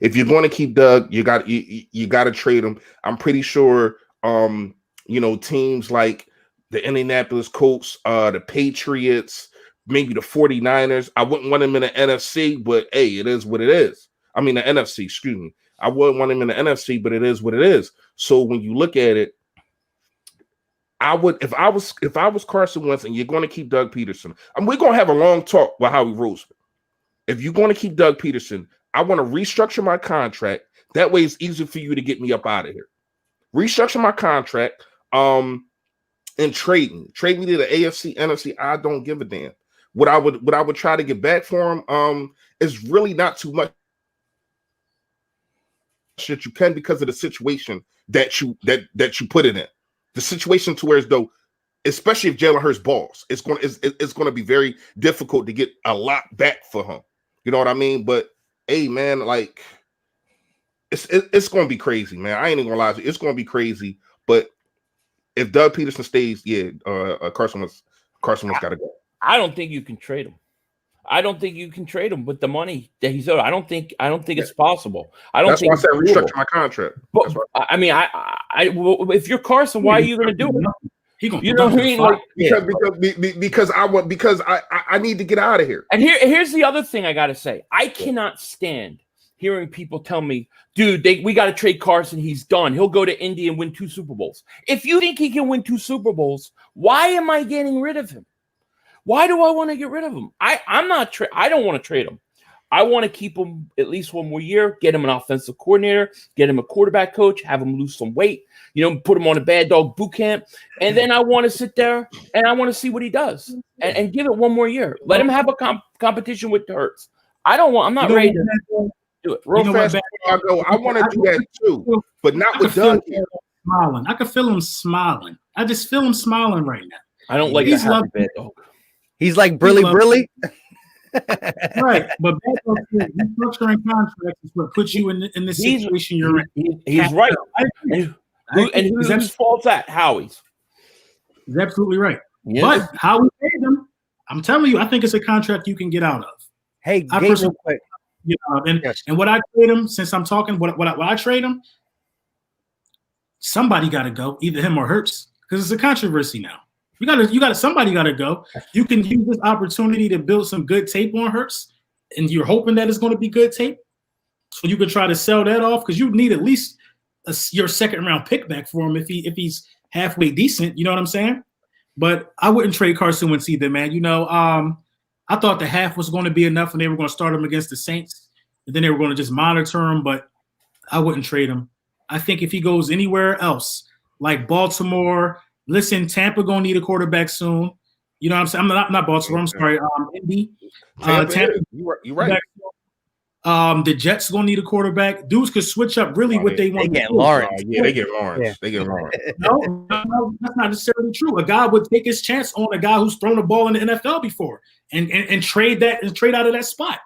If you're going to keep Doug, you got to trade him. I'm pretty sure teams like the Indianapolis Colts, the Patriots, maybe the 49ers. I wouldn't want him in the NFC, but hey, it is what it is. I mean the NFC, excuse me. I wouldn't want him in the NFC, but it is what it is. So when you look at it, I would, if I was Carson Wentz and you're going to keep Doug Peterson, and we're going to have a long talk about Howie Roseman. If you're going to keep Doug Peterson, I want to restructure my contract. That way it's easier for you to get me up out of here. Restructure my contract and trade me. Trade me to the AFC, NFC. I don't give a damn. What I would try to get back for him is really not too much that you can because of the situation that you put it in. The situation to where as though, especially if Jalen Hurts balls, it's going to be very difficult to get a lot back for him. You know what I mean? But hey, man, like it's going to be crazy, man. I ain't even gonna lie to you. It's going to be crazy. But if Doug Peterson stays, Carson Wentz got to go. I don't think you can trade him. I don't think you can trade him with the money that he's owed. I don't think it's possible. That's why I said restructure my contract. But I mean, if you're Carson, why are you going to do it? You know what I mean? Like, because I need to get out of here. And here's the other thing I got to say. I cannot stand hearing people tell me, dude, we got to trade Carson. He's done. He'll go to Indy and win 2 Super Bowls. If you think he can win 2 Super Bowls, why am I getting rid of him? Why do I want to get rid of him? I don't want to trade him. I want to keep him at least one more year, get him an offensive coordinator, get him a quarterback coach, have him lose some weight, put him on a bad dog boot camp. And then I want to sit there and I want to see what he does and give it one more year. Let him have a competition with Hurts. I'm not ready to do it. Real fast. I want to do that too, but not with Doug. Smiling. I can feel him smiling. I just feel him smiling right now. I don't like he's the happy bad dog. He's like Brilly. Right, but restructuring contracts is what puts you in the situation you're in. He's right. And whose fault's that? Howie's. He's absolutely right. Yes. But how we paid him, I'm telling you, I think it's a contract you can get out of. Hey, real quick. And what I trade him, since I'm talking, what I trade him, somebody got to go, either him or Hurts, because it's a controversy now. Somebody got to go. You can use this opportunity to build some good tape on Hurts, and you're hoping that it's going to be good tape. So you could try to sell that off because you need at least your second round pick back for him if he's halfway decent. You know what I'm saying? But I wouldn't trade Carson Wentz either, man. I thought the half was going to be enough, and they were going to start him against the Saints, and then they were going to just monitor him. But I wouldn't trade him. I think if he goes anywhere else, like Baltimore. Listen, Tampa gonna need a quarterback soon. You know what I'm saying? I'm not Baltimore. I'm sorry. Indy. Tampa. You're right. The Jets gonna need a quarterback. Dudes could switch up really what they want. They get Lawrence. They get Lawrence. Yeah. They get Lawrence. No, that's not necessarily true. A guy would take his chance on a guy who's thrown the ball in the NFL before and trade out of that spot.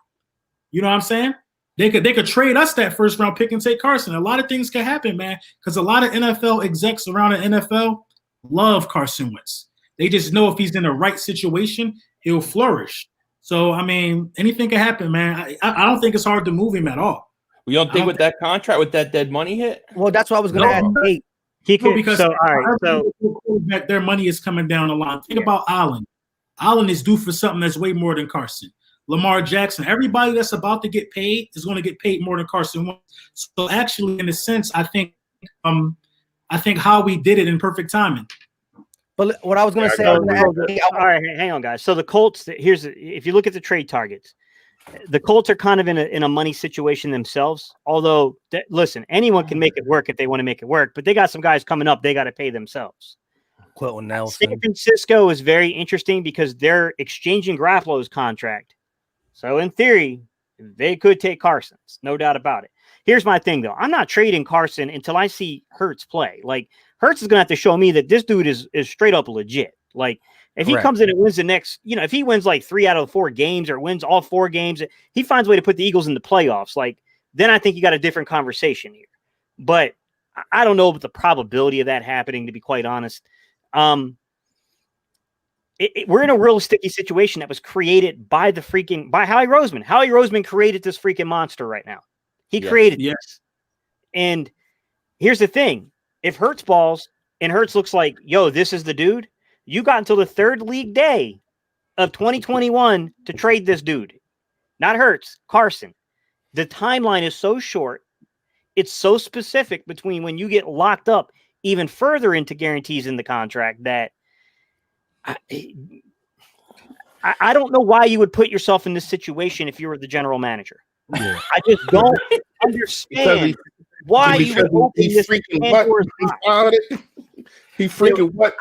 You know what I'm saying? They could trade us that first round pick and take Carson. A lot of things can happen, man, because a lot of NFL execs around the NFL love Carson Wentz. They just know if he's in the right situation, he'll flourish. So, I mean, anything can happen, man. I don't think it's hard to move him at all. You don't think with that contract, with that dead money hit? Well, that's what I was going to ask. Hey, he could, because all right, so their money is coming down the line. Think about Allen. Allen is due for something that's way more than Carson. Lamar Jackson, everybody that's about to get paid is going to get paid more than Carson Wentz. So, actually, in a sense, I think Howie did it in perfect timing. But what I was going to say, all right, hang on, guys. So the Colts, if you look at the trade targets, the Colts are kind of in a money situation themselves. Although, listen, anyone can make it work if they want to make it work, but they got some guys coming up. They got to pay themselves. Quentin Nelson. San Francisco is very interesting because they're exchanging Garoppolo's contract So in theory, they could take Carson's, no doubt about it. Here's my thing, though. I'm not trading Carson until I see Hurts play. Like, Hurts is going to have to show me that this dude is straight up legit. Like, if he comes in and wins the next, if he wins like 3 out of 4 games or wins all 4 games, he finds a way to put the Eagles in the playoffs. Like, then I think you got a different conversation here. But I don't know about the probability of that happening, to be quite honest. We're in a real sticky situation that was created by Howie Roseman. Howie Roseman created this freaking monster right now. He created this. And here's the thing. If Hurts balls and Hurts looks like, yo, this is the dude, you got until the 3rd league day of 2021 to trade this dude. Not Hurts, Carson. The timeline is so short. It's so specific between when you get locked up even further into guarantees in the contract that I don't know why you would put yourself in this situation if you were the general manager. Yeah. I just don't understand why you would open this Pandora's box. He freaking what?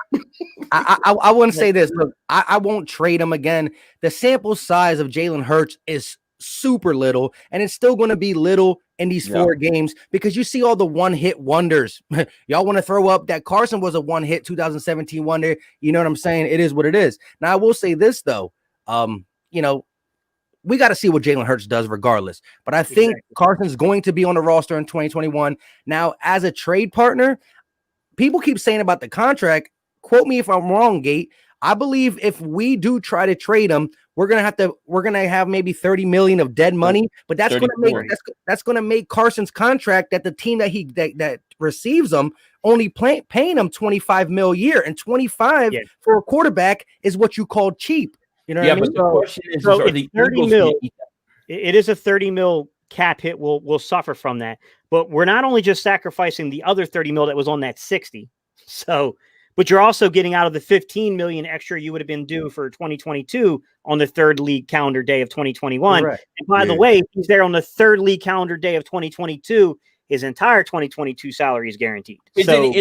I wouldn't say this. Look, I won't trade him again. The sample size of Jalen Hurts is super little, and it's still going to be little in these 4 games because you see all the one-hit wonders. Y'all want to throw up that Carson was a one-hit 2017 wonder. You know what I'm saying? It is what it is. Now, I will say this, though. We got to see what Jalen Hurts does regardless. But I think Carson's going to be on the roster in 2021. Now, as a trade partner, people keep saying about the contract. Quote me if I'm wrong, Gate. I believe if we do try to trade him, we're gonna have maybe $30 million of dead money, but that's gonna make Carson's contract that the team that receives him only paying him $25 million a year, and 25 for a quarterback is what you call cheap. You know what I mean? But the question is, are the 30 mil? It is a 30 mil cap hit. We'll suffer from that, but we're not only just sacrificing the other 30 mil that was on that 60. So. But you're also getting out of the 15 million extra you would have been due for 2022 on the 3rd league calendar day of 2021. Correct. And by the way, he's there on the 3rd league calendar day of 2022. His entire 2022 salary is guaranteed. Isn't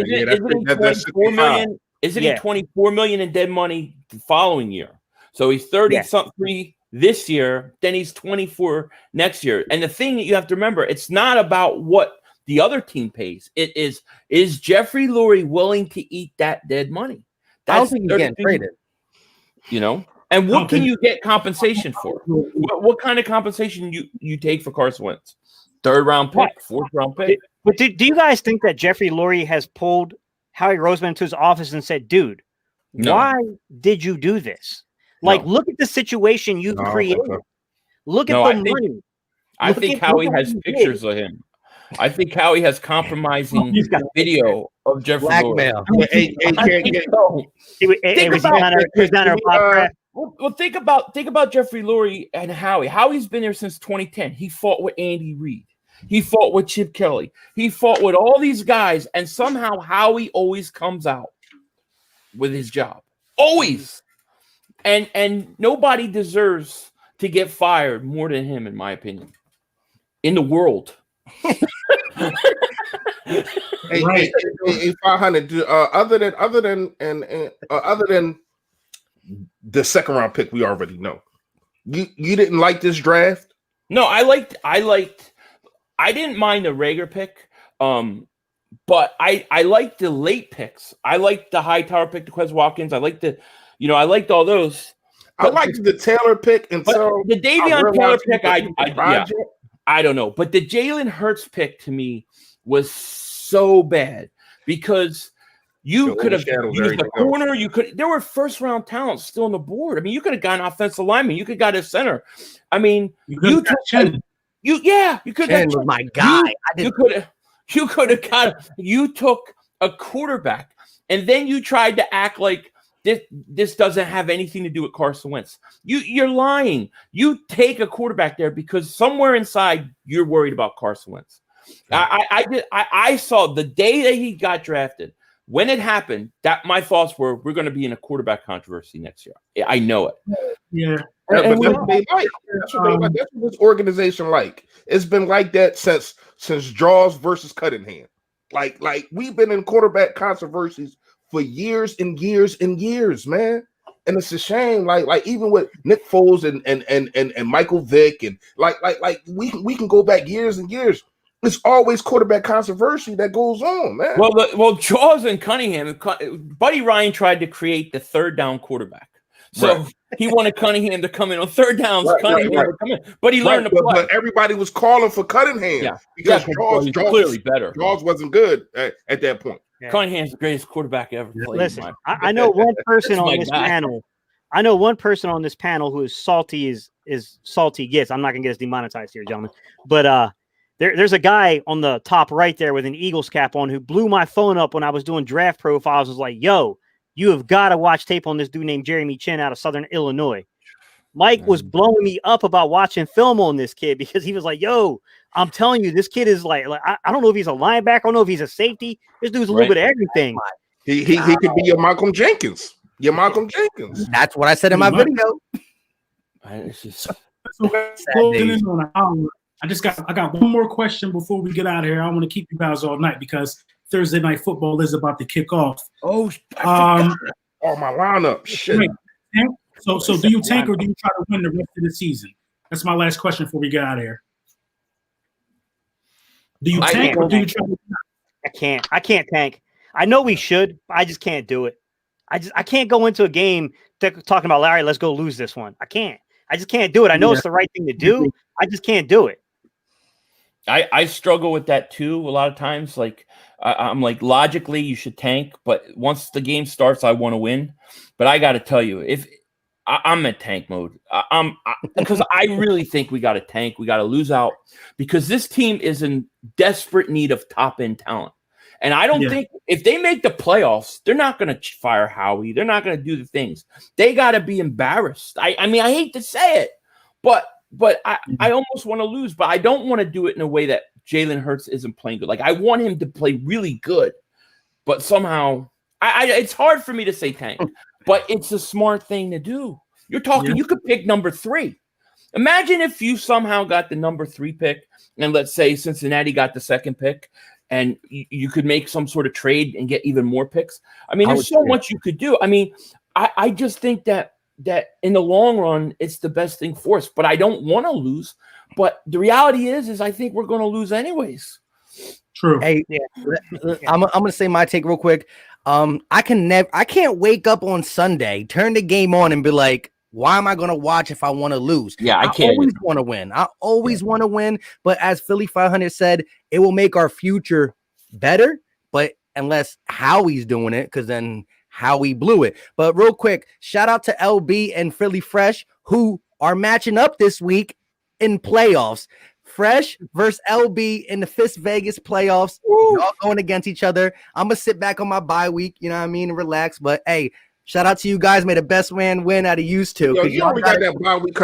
he 24 million in dead money the following year? So he's 30-something this year, then he's 24 next year. And the thing that you have to remember, it's not about what the other team pays. It is Jeffrey Lurie willing to eat that dead money? I don't think you get traded. And what can you get compensation for? What kind of compensation you take for Carson Wentz? 3rd round pick, 4th round pick. But do you guys think that Jeffrey Lurie has pulled Howie Roseman to his office and said, "Dude, why did you do this? Like, look at the situation you created. Look at the money." I think Howie has pictures of him. I think Howie has compromising video of Jeffrey blackmail. Well, think about Jeffrey Lurie and Howie. Howie's been there since 2010. He fought with Andy Reid. He fought with Chip Kelly. He fought with all these guys, and somehow Howie always comes out with his job. Always. And nobody deserves to get fired more than him, in my opinion, in the world. Hey, 500. Other than the 2nd round pick, we already know. You didn't like this draft? No, I didn't mind the Rager pick, but I liked the late picks. I liked the Hightower pick, the Quez Watkins. I liked all those. I liked the Taylor pick until the Davion Taylor pick. I don't know, but the Jalen Hurts pick to me was so bad because you could have used a corner. There were 1st round talents still on the board. I mean, you could have gotten offensive lineman. You could have got a center. I mean, you could have. Was my guy. You could have got. You took a quarterback, and then you tried to act like this doesn't have anything to do with Carson Wentz. You're lying. You take a quarterback there because somewhere inside you're worried about Carson Wentz. I saw the day that he got drafted. When it happened, that my thoughts were we're going to be in a quarterback controversy next year. I know it. Yeah. But that's what they like. That's what this organization like. It's been like that since Jaws versus Cunningham. Like we've been in quarterback controversies for years and years and years, man. And it's a shame, like even with Nick Foles and Michael Vick, and like we can go back years and years. It's always quarterback controversy that goes on, man. Well, Jaws and Cunningham, Buddy Ryan tried to create the third down quarterback. So he wanted Cunningham to come in on third downs. Cunningham would come in, but he learned to play. But everybody was calling for Cunningham because Jaws clearly better. Jaws wasn't good at that point. Yeah. Cunningham's the greatest quarterback ever played. Listen, I know one person on this panel. I know one person on this panel who is salty is salty gets. I'm not gonna get us demonetized here, gentlemen. But there's a guy on the top right there with an Eagles cap on who blew my phone up when I was doing draft profiles. Was like, yo, you have got to watch tape on this dude named Jeremy Chin out of Southern Illinois. Mike was blowing me up about watching film on this kid because he was like, yo, I'm telling you, this kid is like I don't know if he's a linebacker. I don't know if he's a safety. This dude's a little bit of everything. He could be your Malcolm Jenkins. Your Malcolm Jenkins. That's what I said in my video. It's just closing in on an hour. I got one more question before we get out of here. I want to keep you guys all night because Thursday night football is about to kick off. Oh, my lineup. Shit. So do you tank or do you try to win the rest of the season? That's my last question before we get out of here. Do you tank or do you try to win? I can't tank. I know we should, but I just can't do it. I can't go into a game talking about Larry, let's go lose this one. I just can't do it. I know it's the right thing to do. I just can't do it. I struggle with that too a lot of times. Like I'm like, logically you should tank, but once the game starts, I want to win. But I got to tell you, if I'm in tank mode, because I really think we got to tank. We got to lose out because this team is in desperate need of top end talent. And I don't think if they make the playoffs, they're not going to fire Howie. They're not going to do the things. They got to be embarrassed. I mean, I hate to say it, but I almost want to lose, but I don't want to do it in a way that Jalen Hurts isn't playing good. Like I want him to play really good, but somehow it's hard for me to say tank, but it's a smart thing to do. You're talking, you could pick number 3. Imagine if you somehow got the number 3 pick, and let's say Cincinnati got the 2nd pick, and you could make some sort of trade and get even more picks. I mean, there's so much you could do. I mean, I just think that in the long run, it's the best thing for us. But I don't want to lose. But the reality is I think we're going to lose anyways. True. Hey, I'm gonna say my take real quick. I can't wake up on Sunday, turn the game on, and be like, why am I going to watch if I want to lose? Yeah, I can't. Always want to win. I always want to win. But as Philly 500 said, it will make our future better. But unless Howie's doing it, because then Howie blew it. But real quick, shout out to LB and Philly Fresh, who are matching up this week in playoffs. Fresh versus LB in the Fist Vegas playoffs. All going against each other. I'm going to sit back on my bye week, you know what I mean, and relax. But, hey, shout out to you guys. May the best man win out of used to. Yo, you only got that bye week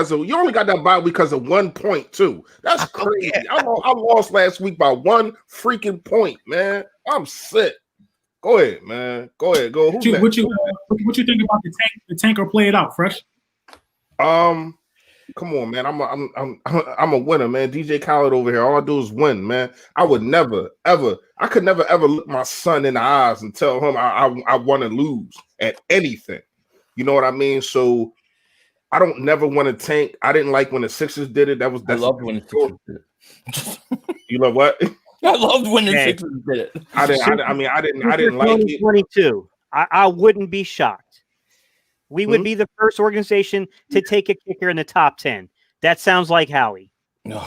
because of 1 point too. That's crazy. I lost last week by 1 freaking point, man. I'm sick. Go ahead, man. Go ahead. Go. What you think about the tank or play it out, Fresh? Come on, man. I'm a winner, man. DJ Khaled over here. All I do is win, man. I could never ever look my son in the eyes and tell him I want to lose at anything. You know what I mean? So I don't never want to tank. I didn't like when the Sixers did it. I loved when the Sixers did it. You love what? I loved when the Sixers did it. I didn't like it. 22. I wouldn't be shocked. We would be the first organization to take a kicker in the top 10. That sounds like Howie. No,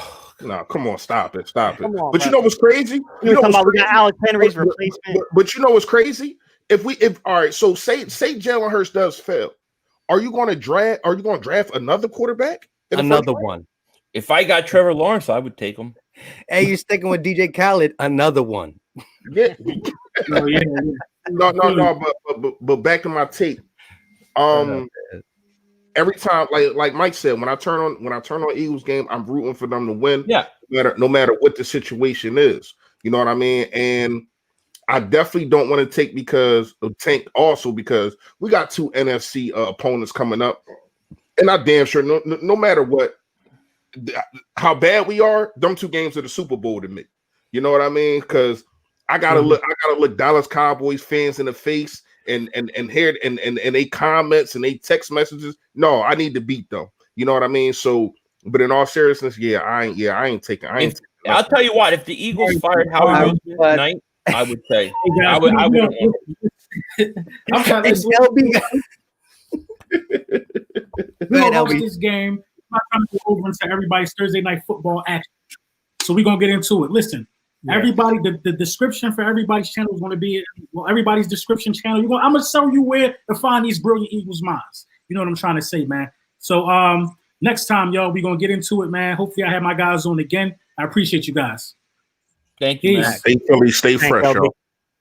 come on, stop it. But on, you know what's crazy? We got Alex Henry's replacement. But you know what's crazy? If all right, so say Jalen Hurts does fail, are you going to draft another quarterback? Another one. If I got Trevor Lawrence, I would take him. Hey, you're sticking with DJ Khaled. Another one. Yeah. No. But back to my tape. Every time, like Mike said, when I turn on Eagles game, I'm rooting for them to win. Yeah. No matter what the situation is. You know what I mean? And I definitely don't want to tank also because we got 2 NFC opponents coming up. And I damn sure no matter what, how bad we are, them 2 games are the Super Bowl to me. You know what I mean? Because I gotta look Dallas Cowboys fans in the face hear and they comments and they text messages. No, I need to beat them. You know what I mean? So, but in all seriousness, I ain't taking. I'll tell you what, if the Eagles fired Howie Roseman tonight, I would say I would. I'm trying to LB. we're gonna watch this game. I'm trying to go over into everybody's Thursday night football action. So we're gonna get into it. Listen, everybody, the description for everybody's channel is gonna be everybody's description channel. I'm gonna tell you where to find these brilliant Eagles minds. You know what I'm trying to say, man. So next time, y'all, we're gonna get into it, man. Hopefully I have my guys on again. I appreciate you guys. Thank you. Stay Philly, stay fresh, y'all.